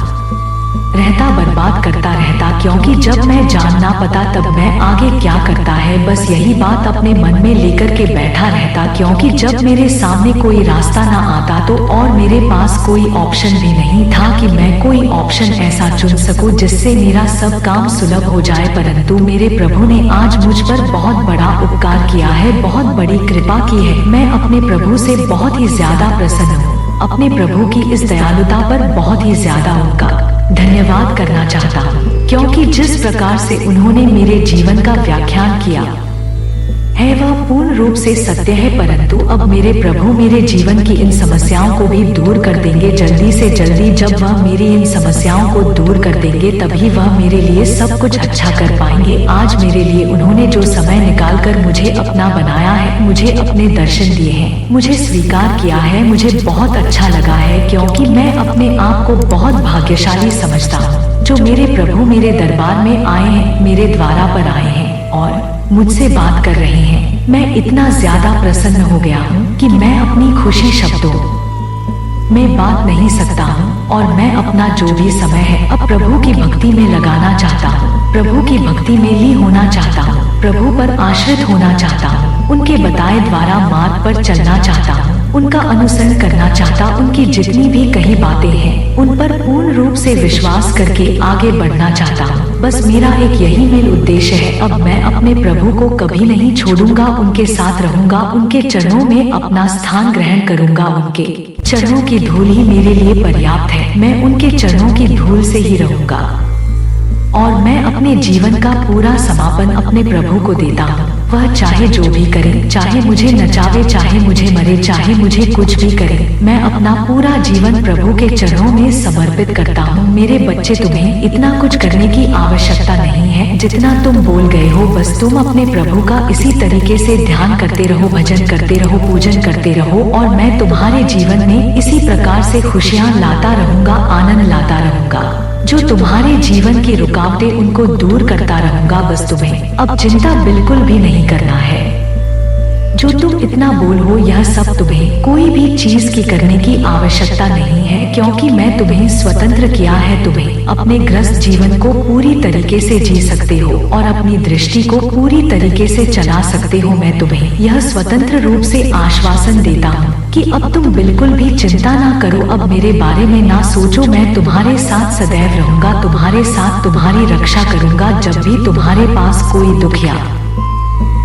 रहता, बर्बाद करता रहता, क्योंकि जब मैं जान ना पाता तब मैं आगे क्या करता है, बस यही बात अपने मन में लेकर के बैठा रहता। क्योंकि जब मेरे सामने कोई रास्ता ना आता तो और मेरे पास कोई ऑप्शन भी नहीं था कि मैं कोई ऑप्शन ऐसा चुन सकूं जिससे मेरा सब काम सुलभ हो जाए। परंतु मेरे प्रभु ने आज मुझ पर बहुत बड़ा उपकार किया है, बहुत बड़ी कृपा की है। मैं अपने प्रभु से बहुत ही ज्यादा प्रसन्न हूँ, अपने प्रभु की इस दयालुता पर बहुत ही ज्यादा उनका धन्यवाद करना चाहता हूँ, क्योंकि जिस प्रकार से उन्होंने मेरे जीवन का व्याख्यान किया है वह पूर्ण रूप से सत्य है। परंतु अब मेरे प्रभु मेरे जीवन की इन समस्याओं को भी दूर कर देंगे जल्दी से जल्दी। जब वह मेरी इन समस्याओं को दूर कर देंगे तभी वह मेरे लिए सब कुछ अच्छा कर पाएंगे। आज मेरे लिए उन्होंने जो समय निकाल कर मुझे अपना बनाया है, मुझे अपने दर्शन दिए हैं, मुझे स्वीकार किया है, मुझे बहुत अच्छा लगा है, क्योंकि मैं अपने आप को बहुत भाग्यशाली समझता हूँ जो मेरे प्रभु मेरे दरबार में आए हैं, मेरे द्वारा पर आए हैं और मुझसे बात कर रहे हैं। मैं इतना ज्यादा प्रसन्न हो गया हूँ कि मैं अपनी खुशी शब्दों में बात नहीं सकता हूँ और मैं अपना जो भी समय है अब प्रभु की भक्ति में लगाना चाहता हूँ, प्रभु की भक्ति में ली होना चाहता हूँ, प्रभु पर आश्रित होना चाहता हूँ, उनके बताए द्वारा मार्ग पर चलना चाहता हूँ, उनका अनुसरण करना चाहता, उनकी जितनी भी कही बातें हैं उन पर पूर्ण रूप से विश्वास करके आगे बढ़ना चाहता हूँ। बस मेरा एक यही मेल उद्देश्य है। अब मैं अपने प्रभु को कभी नहीं छोड़ूंगा, उनके साथ रहूंगा, उनके चरणों में अपना स्थान ग्रहण करूंगा। उनके चरणों की धूल ही मेरे लिए पर्याप्त है, मैं उनके चरणों की धूल से ही रहूंगा और मैं अपने जीवन का पूरा समापन अपने प्रभु को देता हूँ। वह चाहे जो भी करे, चाहे मुझे नचावे, चाहे मुझे मरे, चाहे मुझे कुछ भी करे, मैं अपना पूरा जीवन प्रभु के चरणों में समर्पित करता हूँ। मेरे बच्चे, तुम्हें इतना कुछ करने की आवश्यकता नहीं है जितना तुम बोल गए हो। बस तुम अपने प्रभु का इसी तरीके से ध्यान करते रहो, भजन करते रहो, पूजन करते रहो और मैं तुम्हारे जीवन में इसी प्रकार से खुशियाँ लाता रहूंगा, आनंद लाता रहूंगा। जो तुम्हारे जीवन की रुकावटें उनको दूर करता रहूंगा। बस तुम्हें अब चिंता बिल्कुल भी नहीं करना है। जो तुम इतना बोल हो, यह सब तुम्हें कोई भी चीज की करने की आवश्यकता नहीं है, क्योंकि मैं तुम्हें स्वतंत्र किया है। तुम्हें अपने ग्रस्त जीवन को पूरी तरीके से जी सकते हो और अपनी दृष्टि को पूरी तरीके से चला सकते हो। मैं तुम्हें यह स्वतंत्र रूप से आश्वासन देता हूँ कि अब तुम बिल्कुल भी चिंता ना करो, अब मेरे बारे में ना सोचो। मैं तुम्हारे साथ सदैव रहूंगा, तुम्हारे साथ तुम्हारी रक्षा करूंगा। जब भी तुम्हारे पास कोई दुख या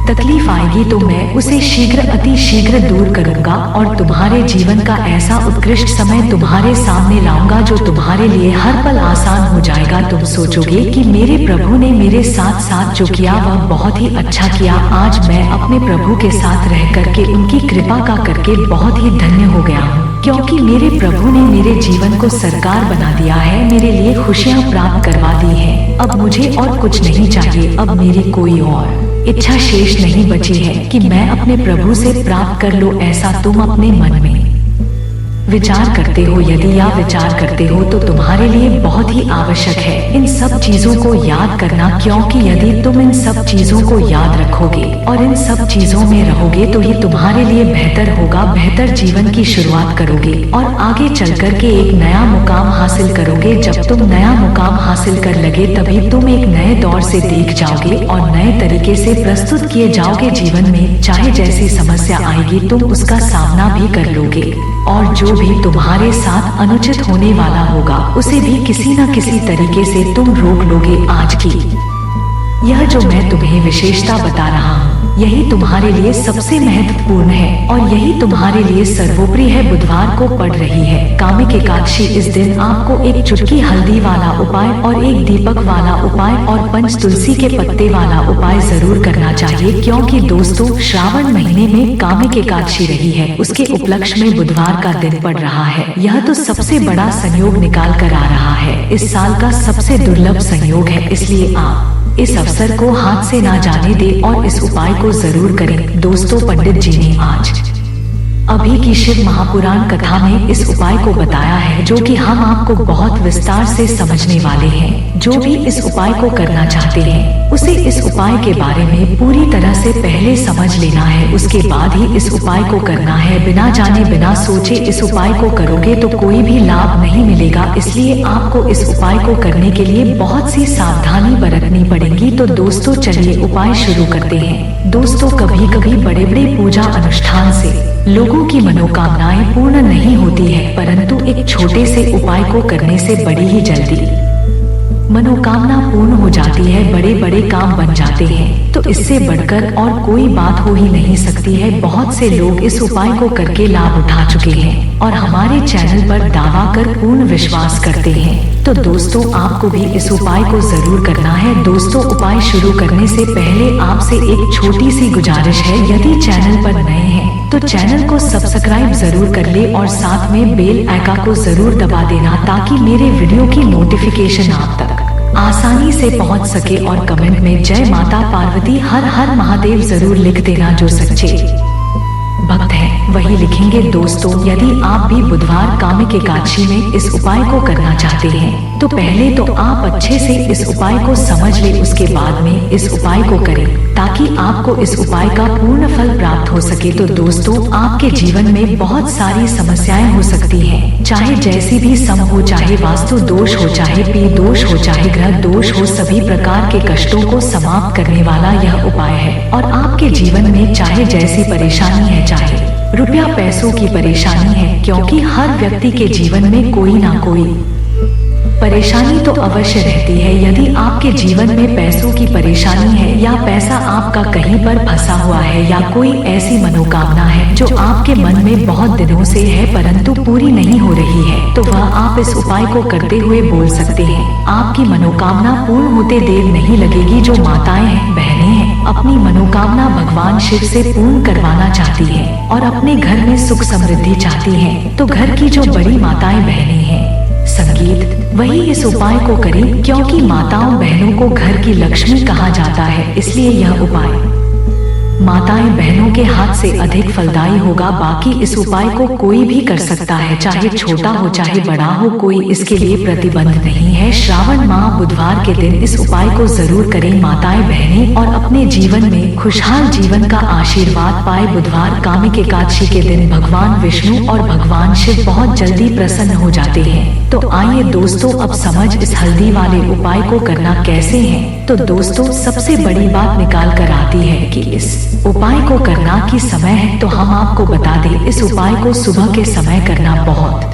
तकलीफ आएगी तो मैं उसे शीघ्र, अति शीघ्र दूर करूंगा और तुम्हारे जीवन का ऐसा उत्कृष्ट समय तुम्हारे सामने लाऊंगा जो तुम्हारे लिए हर पल आसान हो जाएगा। तुम सोचोगे कि मेरे प्रभु ने मेरे साथ साथ जो किया वह बहुत ही अच्छा किया। आज मैं अपने प्रभु के साथ रह करके, उनकी कृपा का करके बहुत ही धन्य हो गया हूँ, क्योंकि मेरे प्रभु ने मेरे जीवन को सरकार बना दिया है, मेरे लिए खुशियाँ प्राप्त करवा दी है। अब मुझे और कुछ नहीं चाहिए, अब मेरी कोई और इच्छा शेष नहीं बची है कि मैं अपने प्रभु से प्राप्त कर लो। ऐसा तुम अपने मन में विचार करते हो, यदि या विचार करते हो तो तुम्हारे लिए बहुत ही आवश्यक है इन सब चीजों को याद करना, क्योंकि यदि तुम इन सब चीजों को याद रखोगे और इन सब चीजों में रहोगे तो ही तुम्हारे लिए बेहतर होगा, बेहतर जीवन की शुरुआत करोगे और आगे चल कर के एक नया मुकाम हासिल करोगे। जब तुम नया मुकाम हासिल कर लगे तभी तुम एक नए दौर से देख जाओगे और नए तरीके से प्रस्तुत किए जाओगे जीवन में। चाहे जैसी समस्या आएगी तुम उसका सामना भी कर लोगे और जो भी तुम्हारे साथ अनुचित होने वाला होगा उसे भी किसी न किसी तरीके से तुम रोक लोगे। आज की यह जो मैं तुम्हें विशेषता बता रहा हूँ यही तुम्हारे लिए सबसे महत्वपूर्ण है और यही तुम्हारे लिए सर्वोपरि है। बुधवार को पड़ रही है कामिक एकादशी। इस दिन आपको एक चुटकी हल्दी वाला उपाय और एक दीपक वाला उपाय और 5 तुलसी के पत्ते वाला उपाय जरूर करना चाहिए, क्योंकि दोस्तों श्रावण महीने में कामिक एकादशी रही है, उसके उपलक्ष्य में बुधवार का दिन पड़ रहा है। यह तो सबसे बड़ा संयोग निकाल कर आ रहा है, इस साल का सबसे दुर्लभ संयोग है, इसलिए आप इस अवसर को हाथ से ना जाने दे और इस उपाय को जरूर करें। दोस्तों पंडित जी ने आज अभी की शिव महापुराण कथा में इस उपाय को बताया है, जो कि हम आपको बहुत विस्तार से समझने वाले हैं। जो भी इस उपाय को करना चाहते हैं उसे इस उपाय के बारे में पूरी तरह से पहले समझ लेना है, उसके बाद ही इस उपाय को करना है। बिना जाने बिना सोचे इस उपाय को करोगे तो कोई भी लाभ नहीं मिलेगा, इसलिए आपको इस उपाय को करने के लिए बहुत सी सावधानी बरतनी पड़ेगी। तो दोस्तों चलिए उपाय शुरू करते हैं। दोस्तों कभी कभी बड़े बड़े पूजा अनुष्ठान से लोगों की मनोकामनाएं पूर्ण नहीं होती है, परंतु एक छोटे से उपाय को करने से बड़ी ही जल्दी मनोकामना पूर्ण हो जाती है, बड़े बड़े काम बन जाते हैं। तो इससे बढ़कर और कोई बात हो ही नहीं सकती है। बहुत से लोग इस उपाय को करके लाभ उठा चुके हैं और हमारे चैनल पर दावा कर पूर्ण विश्वास करते हैं। तो दोस्तों आपको भी इस उपाय को जरूर करना है। दोस्तों उपाय शुरू करने से पहले आपसे एक छोटी सी गुजारिश है, यदि चैनल पर नए हैं तो चैनल को सब्सक्राइब जरूर कर ले और साथ में बेल आइकन को जरूर दबा देना, ताकि मेरे वीडियो की नोटिफिकेशन आप तक आसानी से पहुंच सके। और कमेंट में जय माता पार्वती हर हर महादेव जरूर लिख देना, जो सच्चे भक्त हैं वही लिखेंगे। दोस्तों यदि आप भी बुधवार कामिक एकादशी में इस उपाय को करना चाहते हैं तो पहले तो आप अच्छे से इस उपाय को समझ ले, उसके बाद में इस उपाय को करें, ताकि आपको इस उपाय का पूर्ण फल प्राप्त हो सके। तो दोस्तों आपके जीवन में बहुत सारी समस्याएं हो सकती हैं, चाहे जैसी भी सम हो, चाहे वास्तु दोष हो, चाहे पी दोष हो, चाहे ग्रह दोष हो, सभी प्रकार के कष्टों को समाप्त करने वाला यह उपाय है। और आपके जीवन में चाहे जैसी परेशानी है, चाहे रुपया पैसों की परेशानी है, क्योंकि हर व्यक्ति के जीवन में कोई ना कोई परेशानी तो अवश्य रहती है। यदि आपके जीवन में पैसों की परेशानी है या पैसा आपका कहीं पर फंसा हुआ है या कोई ऐसी मनोकामना है जो आपके मन में बहुत दिनों से है परंतु पूरी नहीं हो रही है, तो वह आप इस उपाय को करते हुए बोल सकते हैं। आपकी मनोकामना पूर्ण होते देर नहीं लगेगी। जो माताएं हैं, बहनें हैं, अपनी मनोकामना भगवान शिव से पूर्ण करवाना चाहती है और अपने घर में सुख समृद्धि चाहती है, तो घर की जो बड़ी माताएं बहनें हैं संगीत वही इस उपाय को करें, क्योंकि माताओं बहनों को घर की लक्ष्मी कहा जाता है, इसलिए यह उपाय माताएं बहनों के हाथ से अधिक फलदायी होगा। बाकी इस उपाय को कोई भी कर सकता है, चाहे छोटा हो चाहे बड़ा हो, कोई इसके लिए प्रतिबंध नहीं है। श्रावण माह बुधवार के दिन इस उपाय को जरूर करें माताएं बहनें, और अपने जीवन में खुशहाल जीवन का आशीर्वाद पाए। बुधवार कामिक एकादशी के दिन भगवान विष्णु और भगवान शिव बहुत जल्दी प्रसन्न हो जाते हैं। तो आइए दोस्तों अब समझ इस हल्दी वाले उपाय को करना कैसे है। तो दोस्तों सबसे बड़ी बात निकाल कर आती है कि इस उपाय को करना की समय है, तो हम आपको बता दें इस उपाय को सुबह के समय करना बहुत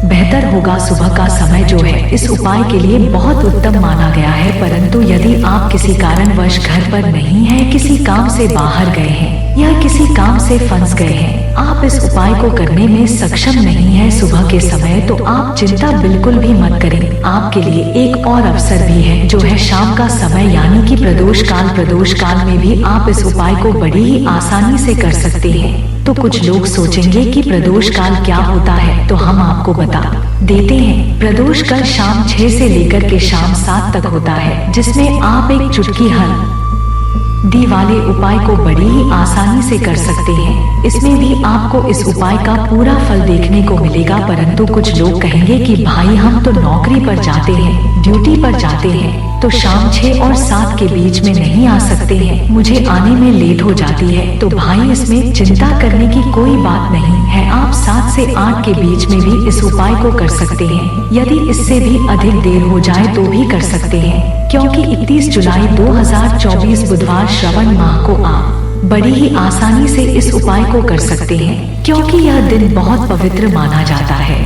बेहतर होगा। सुबह का समय जो है इस उपाय के लिए बहुत उत्तम माना गया है, परंतु यदि आप किसी कारणवश घर पर नहीं हैं, किसी काम से बाहर गए हैं या किसी काम से फंस गए हैं, आप इस उपाय को करने में सक्षम नहीं है सुबह के समय, तो आप चिंता बिल्कुल भी मत करें। आपके लिए एक और अवसर भी है जो है शाम का समय, यानी कि प्रदोष काल। प्रदोष काल में भी आप इस उपाय को बड़ी ही आसानी से कर सकते हैं। तो कुछ लोग सोचेंगे कि प्रदोष काल क्या होता है, तो हम आपको बता देते हैं। प्रदोष काल शाम 6 से लेकर के शाम 7 तक होता है, जिसमें आप एक चुटकी हल दी वाले उपाय को बड़ी ही आसानी से कर सकते हैं। इसमें भी आपको इस उपाय का पूरा फल देखने को मिलेगा, परंतु कुछ लोग कहेंगे कि भाई हम तो नौकरी पर जाते हैं, ड्यूटी पर जाते हैं, तो शाम 6 और 7 के बीच में नहीं आ सकते हैं, मुझे आने में लेट हो जाती है। तो भाई इसमें चिंता करने की कोई बात नहीं है, आप 7 से 8 के बीच में भी इस उपाय को कर सकते हैं। यदि इससे भी अधिक देर हो जाए तो भी कर सकते हैं, क्योंकि 31 जुलाई 2024 बुधवार श्रवण माह को आप बड़ी ही आसानी से इस उपाय को कर सकते हैं, क्योंकि यह दिन बहुत पवित्र माना जाता है।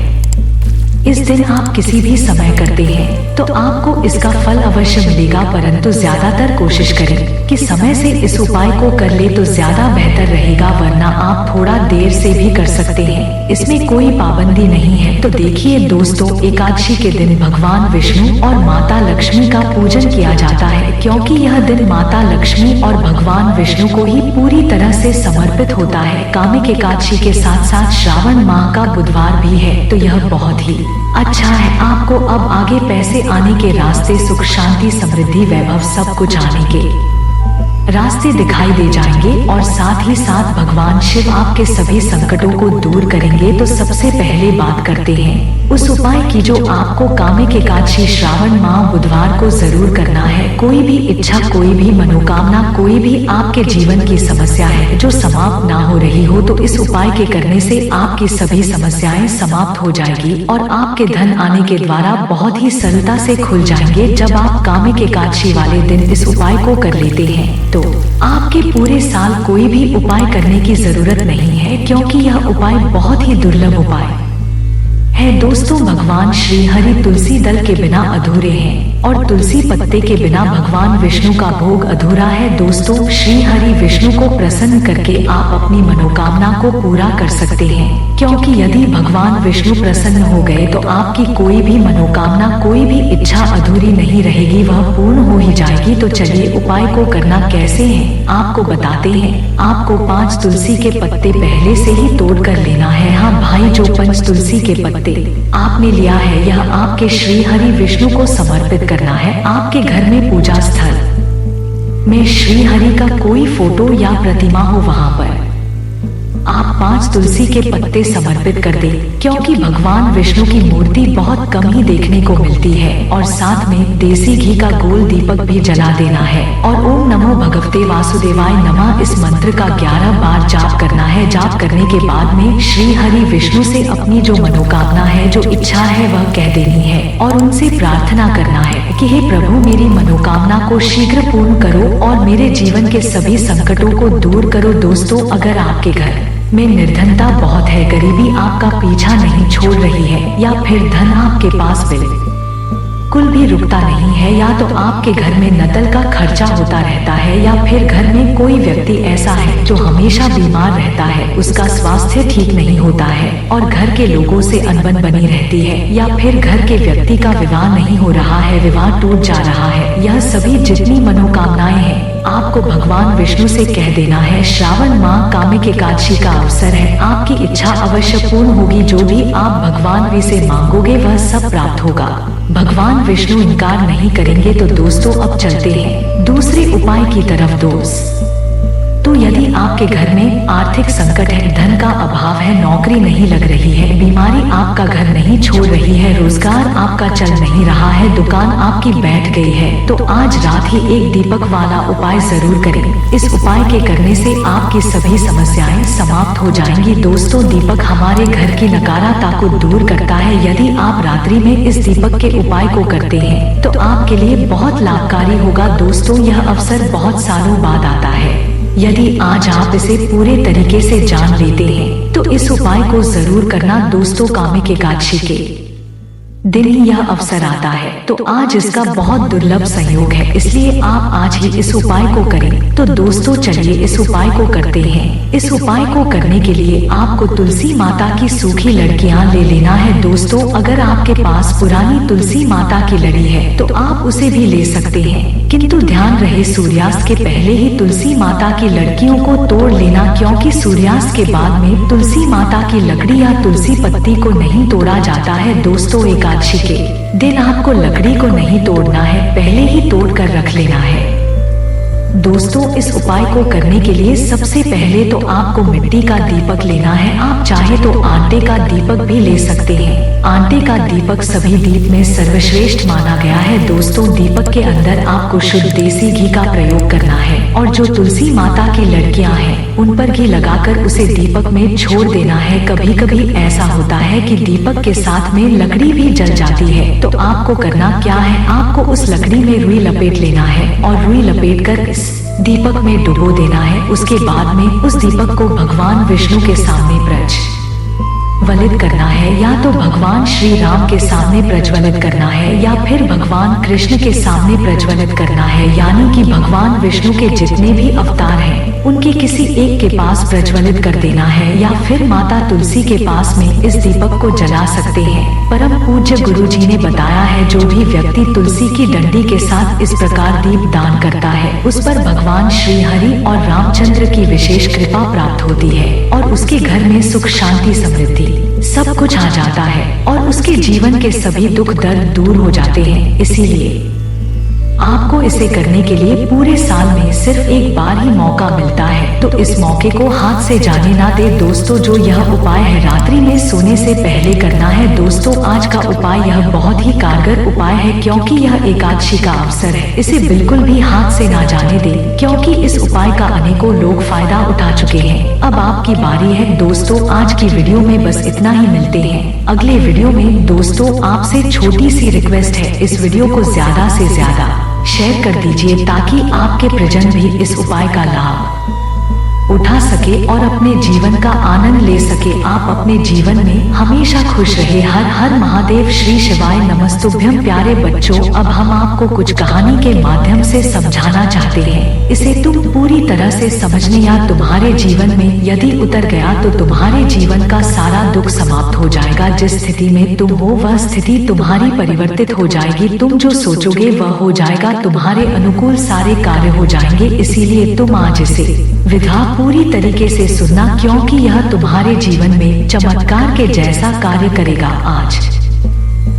इस दिन आप किसी भी समय करते हैं तो आपको इसका फल अवश्य मिलेगा, परंतु ज्यादातर कोशिश करें कि समय से इस उपाय को कर ले तो ज्यादा बेहतर रहेगा, वरना आप थोड़ा देर से भी कर सकते हैं, इसमें कोई पाबंदी नहीं है। तो देखिए दोस्तों, एकादशी के दिन भगवान विष्णु और माता लक्ष्मी का पूजन किया जाता है, क्योंकि यह दिन माता लक्ष्मी और भगवान विष्णु को ही पूरी तरह से समर्पित होता है। कामिक एकादशी के साथ साथ श्रावण माह का बुधवार भी है, तो यह बहुत ही अच्छा है। आपको अब आगे पैसे आने के रास्ते, सुख शांति समृद्धि वैभव सब कुछ आने के रास्ते दिखाई दे जाएंगे, और साथ ही साथ भगवान शिव आपके सभी संकटों को दूर करेंगे। तो सबसे पहले बात करते हैं उस उपाय की जो आपको कामिक एकादशी श्रावण माह बुधवार को जरूर करना है। कोई भी इच्छा, कोई भी मनोकामना, कोई भी आपके जीवन की समस्या है जो समाप्त ना हो रही हो, तो इस उपाय के करने से आपकी सभी समस्याएं समाप्त हो जाएगी और आपके धन आने के द्वारा बहुत ही सरलता से खुल जाएंगे। जब आप कामिक एकादशी वाले दिन इस उपाय को कर लेते हैं तो आपके पूरे साल कोई भी उपाय करने की जरूरत नहीं है, क्योंकि यह उपाय बहुत ही दुर्लभ उपाय है। दोस्तों, भगवान श्री हरि तुलसी दल के बिना अधूरे हैं और तुलसी पत्ते के बिना भगवान विष्णु का भोग अधूरा है। दोस्तों, श्री हरि विष्णु को प्रसन्न करके आप अपनी मनोकामना को पूरा कर सकते हैं, क्योंकि यदि भगवान विष्णु प्रसन्न हो गए तो आपकी कोई भी मनोकामना, कोई भी इच्छा अधूरी नहीं रहेगी, वह पूर्ण हो ही जाएगी। तो चलिए उपाय को करना कैसे है आपको बताते हैं। आपको 5 तुलसी के पत्ते पहले से ही तोड़ कर लेना है। हाँ भाई, जो 5 तुलसी के पत्ते आपने लिया है, यह आपके श्री हरि विष्णु को समर्पित करना है। आपके घर में पूजा स्थल में श्री हरि का कोई फोटो या प्रतिमा हो, वहां पर आप 5 तुलसी के पत्ते समर्पित कर दें, क्योंकि भगवान विष्णु की मूर्ति बहुत कम ही देखने को मिलती है। और साथ में देसी घी का गोल दीपक भी जला देना है और ओम नमो भगवते वासुदेवाय नमः इस मंत्र का 11 बार जाप करना है। जाप करने के बाद में श्री हरि विष्णु से अपनी जो मनोकामना है, जो इच्छा है, वह कह देनी है और उनसे प्रार्थना करना है कि हे प्रभु, मेरी मनोकामना को शीघ्र पूर्ण करो और मेरे जीवन के सभी संकटों को दूर करो। दोस्तों, अगर आपके घर में निर्धनता बहुत है, गरीबी आपका पीछा नहीं छोड़ रही है, या फिर धन आपके पास बिल्कुल भी रुकता नहीं है, या तो आपके घर में नकल का खर्चा होता रहता है, या फिर घर में कोई व्यक्ति ऐसा है जो हमेशा बीमार रहता है, उसका स्वास्थ्य ठीक नहीं होता है और घर के लोगों से अनबन बनी रहती है, या फिर घर के व्यक्ति का विवाह नहीं हो रहा है, विवाह टूट जा रहा है, यह सभी जितनी मनोकामनाएं हैं आपको भगवान विष्णु से कह देना है। श्रावण माह कामिक एकादशी का अवसर है, आपकी इच्छा अवश्य पूर्ण होगी। जो भी आप भगवान से मांगोगे वह सब प्राप्त होगा, भगवान विष्णु इनकार नहीं करेंगे। तो दोस्तों, अब चलते हैं दूसरे उपाय की तरफ। तो यदि आपके घर में आर्थिक संकट है, धन का अभाव है, नौकरी नहीं लग रही है, बीमारी आपका घर नहीं छोड़ रही है, रोजगार आपका चल नहीं रहा है, दुकान आपकी बैठ गई है, तो आज रात ही एक दीपक वाला उपाय जरूर करें। इस उपाय के करने से आपकी सभी समस्याएं समाप्त हो जाएंगी। दोस्तों, दीपक हमारे घर की नकारात्मकता को दूर करता है। यदि आप रात्रि में इस दीपक के उपाय को करते हैं तो आपके लिए बहुत लाभकारी होगा। दोस्तों, यह अवसर बहुत सालों बाद आता है। यदि आज आप इसे पूरे तरीके से जान लेते हैं तो इस उपाय को जरूर करना। दोस्तों, कामिक एकादशी के दिन ही यह अवसर आता है, तो आज इसका बहुत दुर्लभ संयोग है, इसलिए आप आज ही इस उपाय को करें। तो दोस्तों, चलिए इस उपाय को करते हैं। इस उपाय को करने के लिए आपको तुलसी माता की सूखी लड़कियां ले लेना है। दोस्तों, अगर आपके पास पुरानी तुलसी माता की लड़ी है तो आप उसे भी ले सकते हैं, किंतु ध्यान रहे सूर्यास्त के पहले ही तुलसी माता की लड़कियों को तोड़ लेना, क्योंकि सूर्यास्त के बाद में तुलसी माता की लकड़ी या तुलसी पत्ती को नहीं तोड़ा जाता है। दोस्तों, एकादशी के दिन आपको लकड़ी को नहीं तोड़ना है, पहले ही तोड़ कर रख लेना है। दोस्तों, इस उपाय को करने के लिए सबसे पहले तो आपको मिट्टी का दीपक लेना है। आप चाहे तो आटे का दीपक भी ले सकते हैं। आटे का दीपक सभी दीप में सर्वश्रेष्ठ माना गया है। दोस्तों, दीपक के अंदर आपको शुद्ध देसी घी का प्रयोग करना है और जो तुलसी माता की लड़कियां हैं उन पर घी लगाकर उसे दीपक में छोड़ देना है। कभी कभी ऐसा होता है कि दीपक के साथ में लकड़ी भी जल जाती है, तो आपको करना क्या है, आपको उस लकड़ी में रुई लपेट लेना है और रुई लपेट कर इस दीपक में डुबो देना है। उसके बाद में उस दीपक को भगवान विष्णु के सामने प्रज्वलित करना है, या तो भगवान श्री राम के सामने प्रज्वलित करना है या फिर भगवान कृष्ण के सामने प्रज्वलित करना है। यानी कि भगवान विष्णु के जितने भी अवतार हैं उनके किसी एक के पास प्रज्वलित कर देना है, या फिर माता तुलसी के पास में इस दीपक को जला सकते हैं। परम पूज्य गुरु जी ने बताया है, जो भी व्यक्ति तुलसी की डंडी के साथ इस प्रकार दीप दान करता है उस पर भगवान श्री हरि और रामचंद्र की विशेष कृपा प्राप्त होती है और उसके घर में सुख शांति समृद्धि सब कुछ आ जाता है और उसके जीवन के सभी दुख दर्द दूर हो जाते हैं। इसीलिए आपको इसे करने के लिए पूरे साल में सिर्फ एक बार ही मौका मिलता है, तो इस मौके को हाथ से जाने ना दे। दोस्तों, जो यह उपाय है रात्रि में सोने से पहले करना है। दोस्तों, आज का उपाय यह बहुत ही कारगर उपाय है, क्योंकि यह एकादशी का अवसर है। इसे बिल्कुल भी हाथ से ना जाने दे, क्योंकि इस उपाय का अनेकों लोग फायदा उठा चुके हैं। अब आपकी बारी है। दोस्तों, आज की वीडियो में बस इतना ही। मिलते हैं अगले वीडियो में। दोस्तों, आपसे छोटी सी रिक्वेस्ट है, इस वीडियो को ज्यादा से ज्यादा शेयर कर दीजिए ताकि आपके परिजन भी इस उपाय का लाभ उठा सके और अपने जीवन का आनंद ले सके। आप अपने जीवन में हमेशा खुश रहे। हर हर महादेव। श्री शिवाय नमस्तुभ्यं। प्यारे बच्चों, अब हम आपको कुछ कहानी के माध्यम से समझाना चाहते हैं। इसे तुम पूरी तरह से समझने या तुम्हारे जीवन में यदि उतर गया तो तुम्हारे जीवन का सारा दुख समाप्त हो जाएगा। जिस स्थिति में तुम हो वह स्थिति तुम्हारी परिवर्तित हो जाएगी। तुम जो सोचोगे वह हो जाएगा। तुम्हारे अनुकूल सारे कार्य हो जाएंगे। इसीलिए तुम आज इसे विधा पूरी तरीके से सुनना, क्योंकि यह तुम्हारे जीवन में चमत्कार के जैसा कार्य करेगा। आज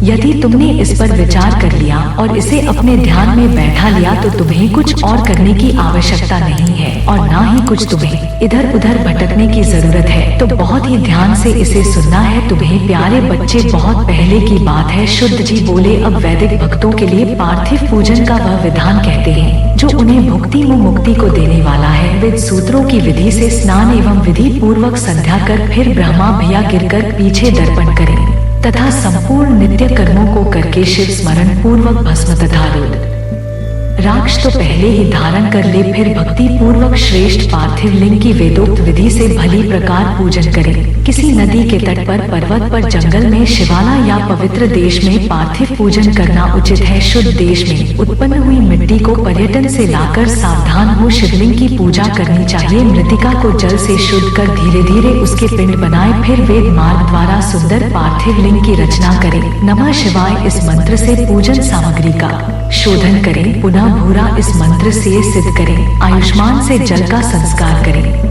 यदि तुमने इस पर विचार कर लिया और इसे अपने ध्यान में बैठा लिया तो तुम्हें कुछ और करने की आवश्यकता नहीं है और ना ही कुछ तुम्हें इधर उधर भटकने की जरूरत है। तो बहुत ही ध्यान से इसे सुनना है तुम्हें। प्यारे बच्चे, बहुत पहले की बात है। शुद्ध जी बोले, अब वैदिक भक्तों के लिए पार्थिव पूजन का वह विधान कहते हैं जो उन्हें भुक्ति मुक्ति को देने वाला है। वेद सूत्रों की विधि से स्नान एवं विधि पूर्वक संध्या कर फिर ब्रह्मा भैया गिरकर पीछे दर्पण करें तथा संपूर्ण नित्य कर्मों को करके शिव स्मरण पूर्वक भस्म तथा रुद्राक्ष तो पहले ही धारण कर ले। फिर भक्ति पूर्वक श्रेष्ठ पार्थिव लिंग की वेदोक्त विधि से भली प्रकार पूजन करें। किसी नदी के तट पर, पर्वत पर, जंगल में, शिवालय या पवित्र देश में पार्थिव पूजन करना उचित है। शुद्ध देश में उत्पन्न हुई मिट्टी को पर्यटन से लाकर सावधान हो शिवलिंग की पूजा करनी चाहिए। मृतिका को जल से शुद्ध कर धीरे धीरे उसके पिंड बनाए। फिर वेद मार्ग द्वारा सुंदर पार्थिव लिंग की रचना करें। नमः शिवाय इस मंत्र से पूजन सामग्री का शोधन करें। पुनः भूरा इस मंत्र से सिद्ध करें। आयुष्मान से जल का संस्कार करें।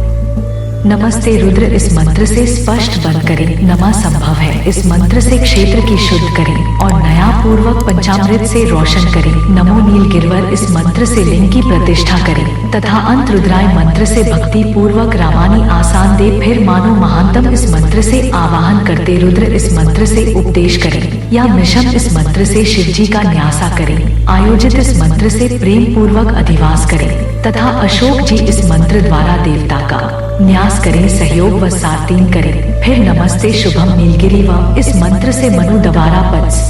नमस्ते रुद्र इस मंत्र से स्पष्ट बंद करें। नमः संभव है इस मंत्र से क्षेत्र की शुद्ध करें और नया पूर्वक पंचामृत से रोशन करें। नमो नील गिरवर इस मंत्र से लिंग की प्रतिष्ठा करें तथा अंत रुद्राय मंत्र से भक्ति पूर्वक रामानी आसान दे। फिर मानो महानतम इस मंत्र से आवाहन करते रुद्र इस मंत्र से उपदेश करें या मिशम इस मंत्र से शिव जी का न्यासा करें। आयोजित इस मंत्र से प्रेम पूर्वक अधिवास करें तथा अशोक जी इस मंत्र द्वारा देवता का न्यास करें। सहयोग व सातीन करें। फिर नमस्ते शुभम नीलगिरी व इस मंत्र से मनु दवारा पत्स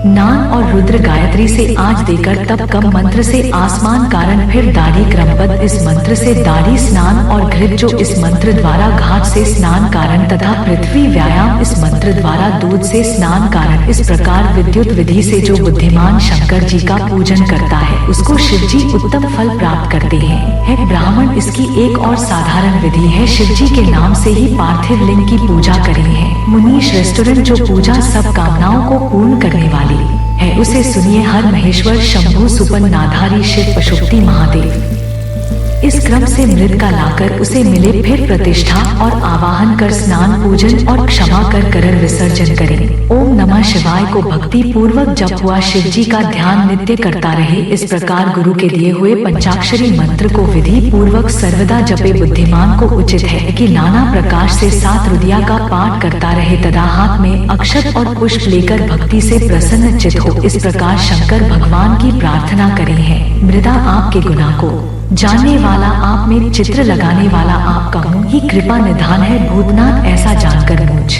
नान और रुद्र गायत्री से आज देकर तब कम मंत्र से आसमान कारण। फिर दाढ़ी क्रमबद्ध इस मंत्र से दाढ़ी स्नान और घृत जो इस मंत्र द्वारा घाट से स्नान कारण तथा पृथ्वी व्यायाम इस मंत्र द्वारा दूध से स्नान कारण। इस प्रकार विद्युत विधि से जो बुद्धिमान शंकर जी का पूजन करता है उसको शिव जी उत्तम फल प्राप्त करते हैं। है ब्राह्मण इसकी एक और साधारण विधि है। शिव जी के नाम से ही पार्थिव लिंग की पूजा करनी है। मुनीश रेस्टोरेंट जो पूजा सब कामनाओं को पूर्ण करने वाली है उसे सुनिए। हर महेश्वर शंभु सुपन नाधारी शिव पशुपति महादेव। इस क्रम से मृत का लाकर उसे मिले, फिर प्रतिष्ठा और आवाहन कर स्नान पूजन और क्षमा कर विसर्जन करें। ओम नमः शिवाय को भक्ति पूर्वक जप हुआ शिव जी का ध्यान नित्य करता रहे। इस प्रकार गुरु के दिए हुए पंचाक्षरी मंत्र को विधि पूर्वक सर्वदा जपे। बुद्धिमान को उचित है कि नाना प्रकार से 7 रुदिया का पाठ करता रहे तथा हाथ में अक्षत और पुष्प लेकर भक्ति से प्रसन्न चित हो। इस प्रकार शंकर भगवान की प्रार्थना करे है। मृदा आपके गुनाह को जानने वाला, आप में चित्र लगाने वाला, आपका मुँह ही कृपा निधान है। भूतनाथ ऐसा जानकर मुझ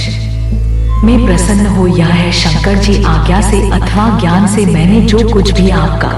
में प्रसन्न हो। यह है शंकर जी आज्ञा से अथवा ज्ञान से मैंने जो कुछ भी आपका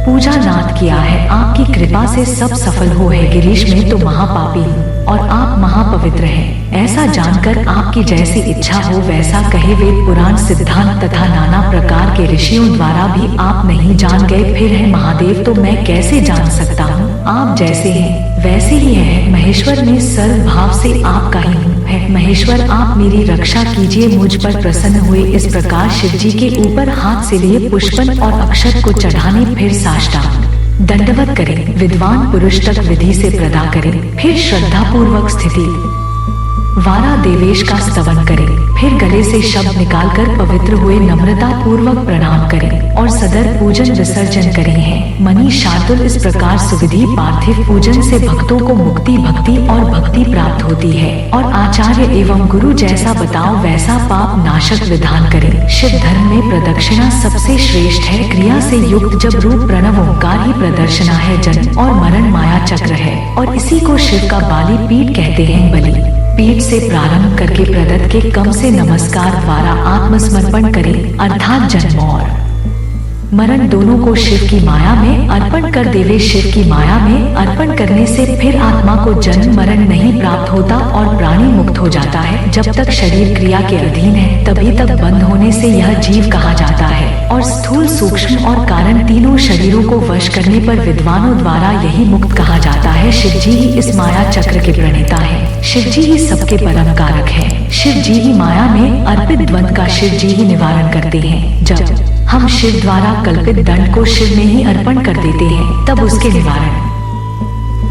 पूजा नाथ किया है, आपकी कृपा से सब सफल हो है। गिरीश में तो महापापी हूँ और आप महापवित्र हैं। ऐसा जानकर आपकी जैसी इच्छा हो वैसा कहे। वेद पुराण सिद्धांत तथा नाना प्रकार के ऋषियों द्वारा भी आप नहीं जान गए, फिर है महादेव तो मैं कैसे जान सकता हूँ। आप जैसे हैं वैसे ही है। महेश्वर में सर्व भाव से आपका ही हूँ है। महेश्वर आप मेरी रक्षा कीजिए, मुझ पर प्रसन्न हुए। इस प्रकार शिव जी के ऊपर हाथ से लिए पुष्पन और अक्षत को चढ़ाने, फिर साष्टांग दंडवत करें। विद्वान पुरुष तक विधि से प्रदा करें, फिर श्रद्धा पूर्वक स्थिति वारा देवेश का स्तवन करें। फिर गले से शब्द निकालकर पवित्र हुए नम्रता पूर्वक प्रणाम करें और सदर पूजन विसर्जन करें है। मनी शार्दुल इस प्रकार सुविधि पार्थिव पूजन से भक्तों को मुक्ति, भक्ति और भक्ति प्राप्त होती है और आचार्य एवं गुरु जैसा बताओ वैसा पाप नाशक विधान करें। शिव धर्म में प्रदक्षिणा सबसे श्रेष्ठ है। क्रिया से युक्त जब रूप प्रणव ओंकार ही प्रदर्शना है। जन्म और मरण माया चक्र है और इसी को शिव का बाली पीठ कहते हैं। बलि पीठ से प्रारंभ करके प्रदत्त के कम से नमस्कार द्वारा आत्मसमर्पण करें, अर्थात जन्म और मरण दोनों को शिव की माया में अर्पण कर देवे। शिव की माया में अर्पण करने से फिर आत्मा को जन्म मरण नहीं प्राप्त होता और प्राणी मुक्त हो जाता है। जब तक शरीर क्रिया के अधीन है तभी तक बंद होने से यह जीव कहा जाता है और स्थूल, सूक्ष्म और कारण तीनों शरीरों को वश करने पर विद्वानों द्वारा यही मुक्त कहा जाता है। शिव जी ही इस माया चक्र के प्रणेता है। शिव जी ही सबके परम कारक है। शिव जी ही माया में अर्पित द्वंद का शिव जी ही निवारण करते हैं। जब हम शिव द्वारा कल्पित दंड को शिव में ही अर्पण कर देते हैं तब उसके निवारण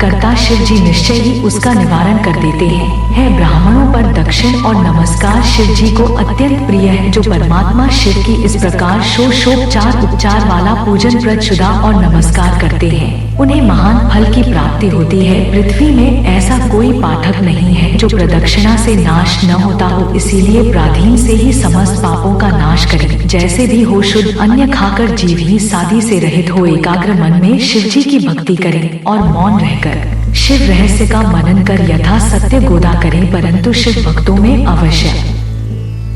कर्ता शिव जी निश्चय ही उसका निवारण कर देते हैं। है ब्राह्मणों पर दक्षिण और नमस्कार शिव जी को अत्यंत प्रिय है। जो परमात्मा शिव की इस प्रकार षोडशोपचार उपचार वाला पूजन प्रचुदा और नमस्कार करते हैं उन्हें महान फल की प्राप्ति होती है। पृथ्वी में ऐसा कोई पाठक नहीं है जो प्रदक्षिणा से नाश न होता हो। इसीलिए प्राधीन से ही समस्त पापों का नाश करें। जैसे भी हो शुद्ध अन्न खाकर जीव ही सादी से रहित हो एकाग्र मन में शिव जी की भक्ति करें और मौन रहकर शिव रहस्य का मनन कर यथा सत्य गोदा करें। परंतु शिव भक्तों में अवश्य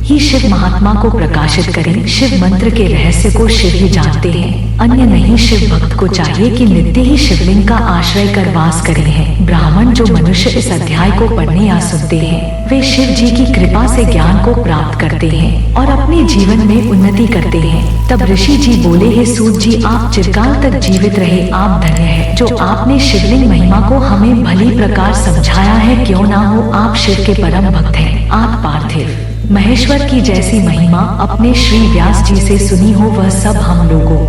ही शिव महात्मा को प्रकाशित करें। शिव मंत्र के रहस्य को शिव ही जानते हैं, अन्य नहीं। शिव भक्त को चाहिए कि नित्य ही शिवलिंग का आश्रय कर वास करें है। ब्राह्मण जो मनुष्य इस अध्याय को पढ़ने या सुनते हैं वे शिव जी की कृपा से ज्ञान को प्राप्त करते हैं और अपने जीवन में उन्नति करते हैं। तब ऋषि जी बोले, हे सूत जी आप चिरकाल तक जीवित रहे, आप धन्य है जो आपने शिवलिंग महिमा को हमें भली प्रकार समझाया है। क्यों ना हो, आप शिव के परम भक्त हैं। आप पार्थिव महेश्वर की जैसी महिमा अपने श्री व्यास जी से सुनी हो वह सब हम लोगों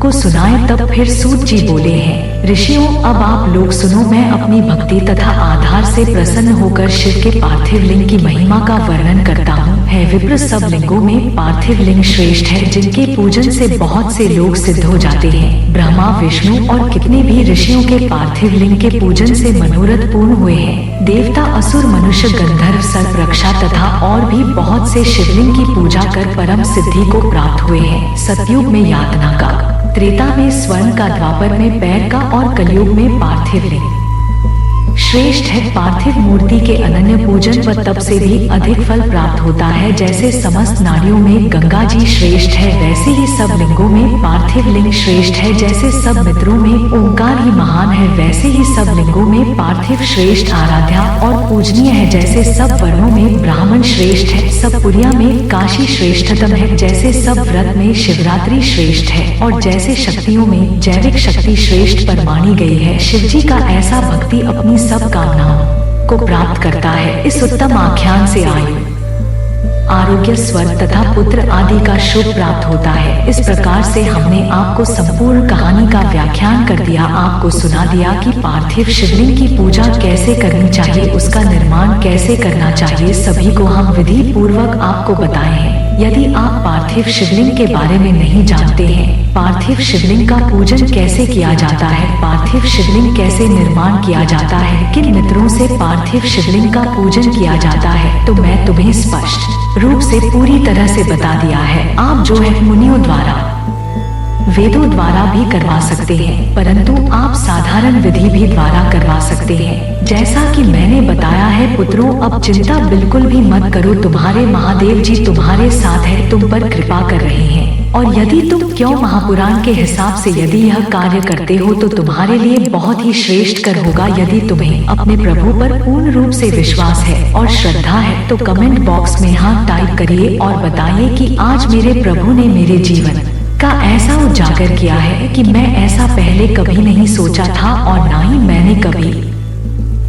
को सुनाए। तब फिर सूत जी बोले हैं, ऋषियों अब आप लोग सुनो। मैं अपनी भक्ति तथा आधार से प्रसन्न होकर शिव के पार्थिव लिंग की महिमा का वर्णन करता हूँ। है विप्र सब लिंगों में पार्थिव लिंग श्रेष्ठ है जिनके पूजन से बहुत से लोग सिद्ध हो जाते हैं। ब्रह्मा, विष्णु और कितने भी ऋषियों के पार्थिव लिंग के पूजन से मनोरथ पूर्ण हुए हैं। देवता, असुर, मनुष्य, गंधर्व, सर्प, रक्षा तथा और भी बहुत से शिवलिंग की पूजा कर परम सिद्धि को प्राप्त हुए हैं। सतयुग में यातना का, त्रेता में स्वर्ण का, द्वापर में पैर का और कलयुग में पार्थिव लिंग श्रेष्ठ है। पार्थिव मूर्ति के अनन्य पूजन व तप से भी अधिक फल प्राप्त होता है। जैसे समस्त नारियों में गंगा जी श्रेष्ठ है वैसे ही सब लिंगों में पार्थिव लिंग श्रेष्ठ है। जैसे सब मित्रों में ओंकार ही महान है वैसे ही सब लिंगों में पार्थिव श्रेष्ठ आराध्या और पूजनीय है। जैसे सब वर्णों में ब्राह्मण श्रेष्ठ है, सब पुरिया में काशी श्रेष्ठतम है। जैसे सब व्रत में शिवरात्रि श्रेष्ठ है और जैसे शक्तियों में जैविक शक्ति श्रेष्ठ पर मानी गई है। शिव जी का ऐसा भक्ति अपनी सब कामनाओं को प्राप्त करता है। इस उत्तम आख्यान से आयु आरोग्य, स्वर्ग तथा पुत्र आदि का शुभ प्राप्त होता है। इस प्रकार से हमने आपको संपूर्ण कहानी का व्याख्यान कर दिया, आपको सुना दिया कि पार्थिव शिवलिंग की पूजा कैसे करनी चाहिए, उसका निर्माण कैसे करना चाहिए, सभी को हम विधि पूर्वक आपको बताए हैं। यदि आप पार्थिव शिवलिंग के बारे में नहीं जानते हैं, पार्थिव शिवलिंग का पूजन कैसे किया जाता है, पार्थिव शिवलिंग कैसे निर्माण किया जाता है, किन मित्रों से पार्थिव शिवलिंग का पूजन किया जाता है, तो मैं तुम्हें स्पष्ट रूप से पूरी तरह से बता दिया है। आप जो है मुनियों द्वारा, वेदों द्वारा भी करवा सकते हैं, परंतु आप साधारण विधि भी द्वारा करवा सकते हैं। जैसा कि मैंने बताया है पुत्रों, अब चिंता बिल्कुल भी मत करो, तुम्हारे महादेव जी तुम्हारे साथ है, तुम पर कृपा कर रहे हैं। और यदि तुम क्यों महापुराण के हिसाब से यदि यह कार्य करते हो तो तुम्हारे लिए बहुत ही श्रेष्ठ कर होगा। यदि तुम्हें अपने प्रभु पर पूर्ण रूप से विश्वास है और श्रद्धा है तो कमेंट बॉक्स में हाथ टाइप करिए और बताइए कि आज मेरे प्रभु ने मेरे जीवन का ऐसा उजागर किया है कि मैं ऐसा पहले कभी नहीं सोचा था और ना ही मैंने कभी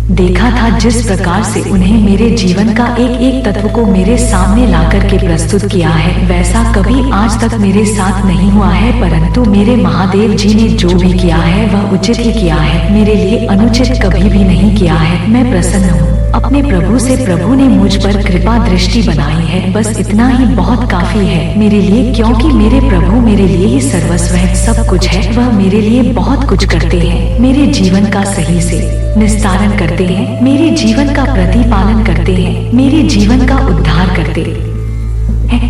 देखा था। जिस प्रकार से उन्हें मेरे जीवन का एक एक तत्व को मेरे सामने लाकर के प्रस्तुत किया है, वैसा कभी आज तक मेरे साथ नहीं हुआ है। परंतु मेरे महादेव जी ने जो भी किया है वह उचित ही किया है, मेरे लिए अनुचित कभी भी नहीं किया है। मैं प्रसन्न हूँ अपने प्रभु से, प्रभु ने मुझ पर कृपा दृष्टि बनाई है, बस इतना ही बहुत काफी है मेरे लिए, क्योंकि मेरे प्रभु मेरे लिए ही सर्वस्व है, सब कुछ है। वह मेरे लिए बहुत कुछ करते हैं, मेरे जीवन का सही से निस्तारण करते हैं, मेरे जीवन का प्रतिपालन करते हैं, मेरे जीवन का उद्धार करते हैं।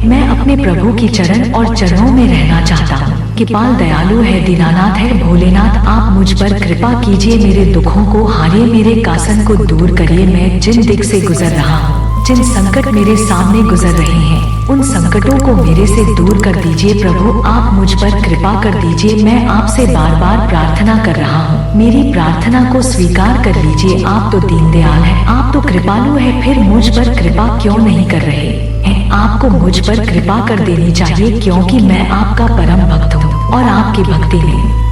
मैं अपने प्रभु की चरण और चरणों में रहना चाहता हूँ। कृपाल दयालु है, दीनानाथ है, भोलेनाथ आप मुझ पर कृपा कीजिए, मेरे दुखों को हारिए, मेरे कासन को दूर करिए। मैं जिन दिक से गुजर रहा हूँ, जिन संकट मेरे सामने गुजर रहे हैं, उन संकटों को मेरे से दूर कर दीजिए। प्रभु आप मुझ पर कृपा कर दीजिए, मैं आपसे बार बार प्रार्थना कर रहा हूँ, मेरी प्रार्थना को स्वीकार कर लीजिए। आप तो दीनदयाल है, आप तो कृपालु है, फिर मुझ पर कृपा क्यों नहीं कर रहे हैं? आपको मुझ पर कृपा कर देनी चाहिए, क्योंकि मैं आपका परम भक्त हूँ और आपकी भक्ति में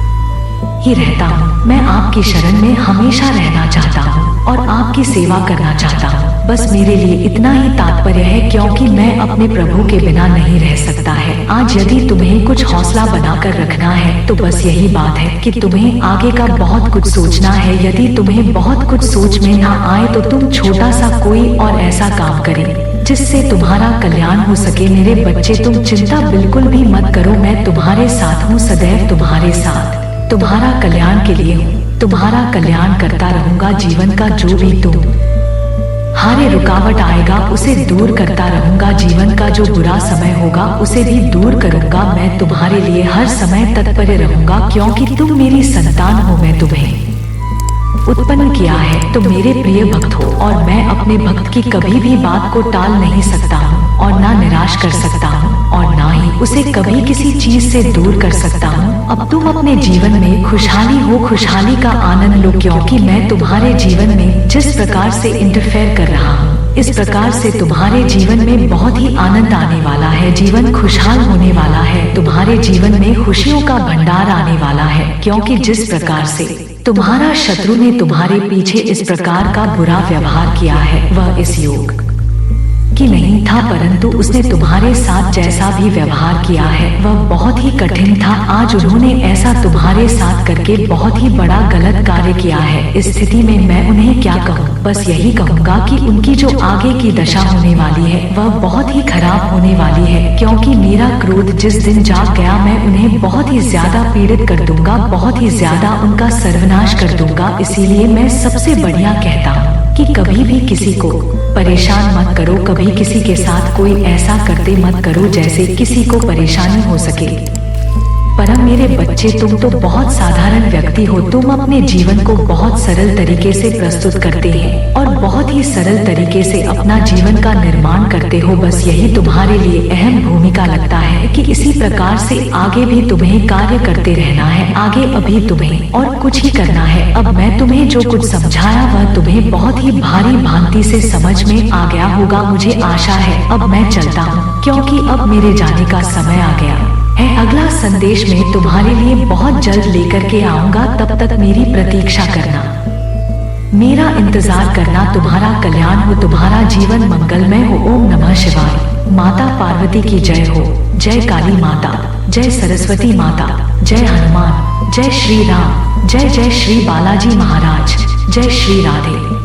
ही रहता हूँ। मैं आपकी शरण में हमेशा रहना चाहता हूँ और आपकी सेवा करना चाहता हूँ। बस मेरे लिए इतना ही तात्पर्य है, क्योंकि मैं अपने प्रभु के बिना नहीं रह सकता है। आज यदि तुम्हें कुछ हौसला बनाकर रखना है तो बस यही बात है कि तुम्हें आगे का बहुत कुछ सोचना है। यदि तुम्हें बहुत कुछ सोच में ना आए तो तुम छोटा सा कोई और ऐसा काम करें जिससे तुम्हारा कल्याण हो सके। मेरे बच्चे तुम चिंता बिल्कुल भी मत करो, मैं तुम्हारे साथ हूँ, सदैव तुम्हारे साथ, तुम्हारा कल्याण के लिए हूँ, तुम्हारा कल्याण करता रहूंगा। जीवन का जो भी तुम हारे रुकावट आएगा उसे दूर करता रहूंगा, जीवन का जो बुरा समय होगा उसे भी दूर करूंगा। मैं तुम्हारे लिए हर समय तत्पर रहूंगा, क्योंकि तुम मेरी संतान हो, मैं तुम्हें उत्पन्न किया है, तुम मेरे प्रिय भक्त हो और मैं अपने भक्त की कभी भी बात को टाल नहीं सकता हूँ और ना निराश कर सकता हूँ और ना ही उसे कभी किसी चीज से दूर कर सकता हूँ। अब तुम अपने जीवन में खुशहाली हो, खुशहाली का आनंद लो, क्योंकि मैं तुम्हारे जीवन में जिस प्रकार से इंटरफेयर कर रहा हूँ इस प्रकार से तुम्हारे जीवन में बहुत ही आनंद आने वाला है, जीवन खुशहाल होने वाला है, तुम्हारे जीवन में खुशियों का भंडार आने वाला है। क्योंकि जिस प्रकार से तुम्हारा शत्रु ने तुम्हारे पीछे इस प्रकार का बुरा व्यवहार किया है वह इस योग कि नहीं था, परंतु उसने तुम्हारे साथ जैसा भी व्यवहार किया है वह बहुत ही कठिन था। आज उन्होंने ऐसा तुम्हारे साथ करके बहुत ही बड़ा गलत कार्य किया है। इस स्थिति में मैं उन्हें क्या कहूँ, बस यही कहूँगा कि उनकी जो आगे की दशा होने वाली है वह बहुत ही खराब होने वाली है, क्योंकि मेरा क्रोध जिस दिन जाग गया मैं उन्हें बहुत ही ज्यादा पीड़ित कर दूंगा, बहुत ही ज्यादा उनका सर्वनाश कर दूंगा। इसीलिए मैं सबसे बढ़िया कहता हूँ कि कभी भी किसी को परेशान मत करो, कभी किसी के साथ कोई ऐसा करते मत करो जैसे किसी को परेशानी हो सके। परम मेरे बच्चे तुम तो बहुत साधारण व्यक्ति हो, तुम अपने जीवन को बहुत सरल तरीके से प्रस्तुत करते हैं और बहुत ही सरल तरीके से अपना जीवन का निर्माण करते हो। बस यही तुम्हारे लिए अहम भूमिका लगता है कि इसी प्रकार से आगे भी तुम्हें कार्य करते रहना है। आगे अभी तुम्हें और कुछ ही करना है। अब मैं तुम्हें जो कुछ समझाया वह तुम्हें बहुत ही भारी भांति से समझ में आ गया होगा, मुझे आशा है। अब मैं चलता हूँ, क्योंकि अब मेरे जाने का समय आ गया है। अगला संदेश में तुम्हारे लिए बहुत जल्द लेकर के आऊंगा, तब तक मेरी प्रतीक्षा करना, मेरा इंतजार करना। तुम्हारा कल्याण हो, तुम्हारा जीवन मंगलमय हो। ओम नमः शिवाय। माता पार्वती की जय हो। जय काली माता, जय सरस्वती माता, जय हनुमान, जय श्री राम, जय जय श्री बालाजी महाराज, जय श्री राधे।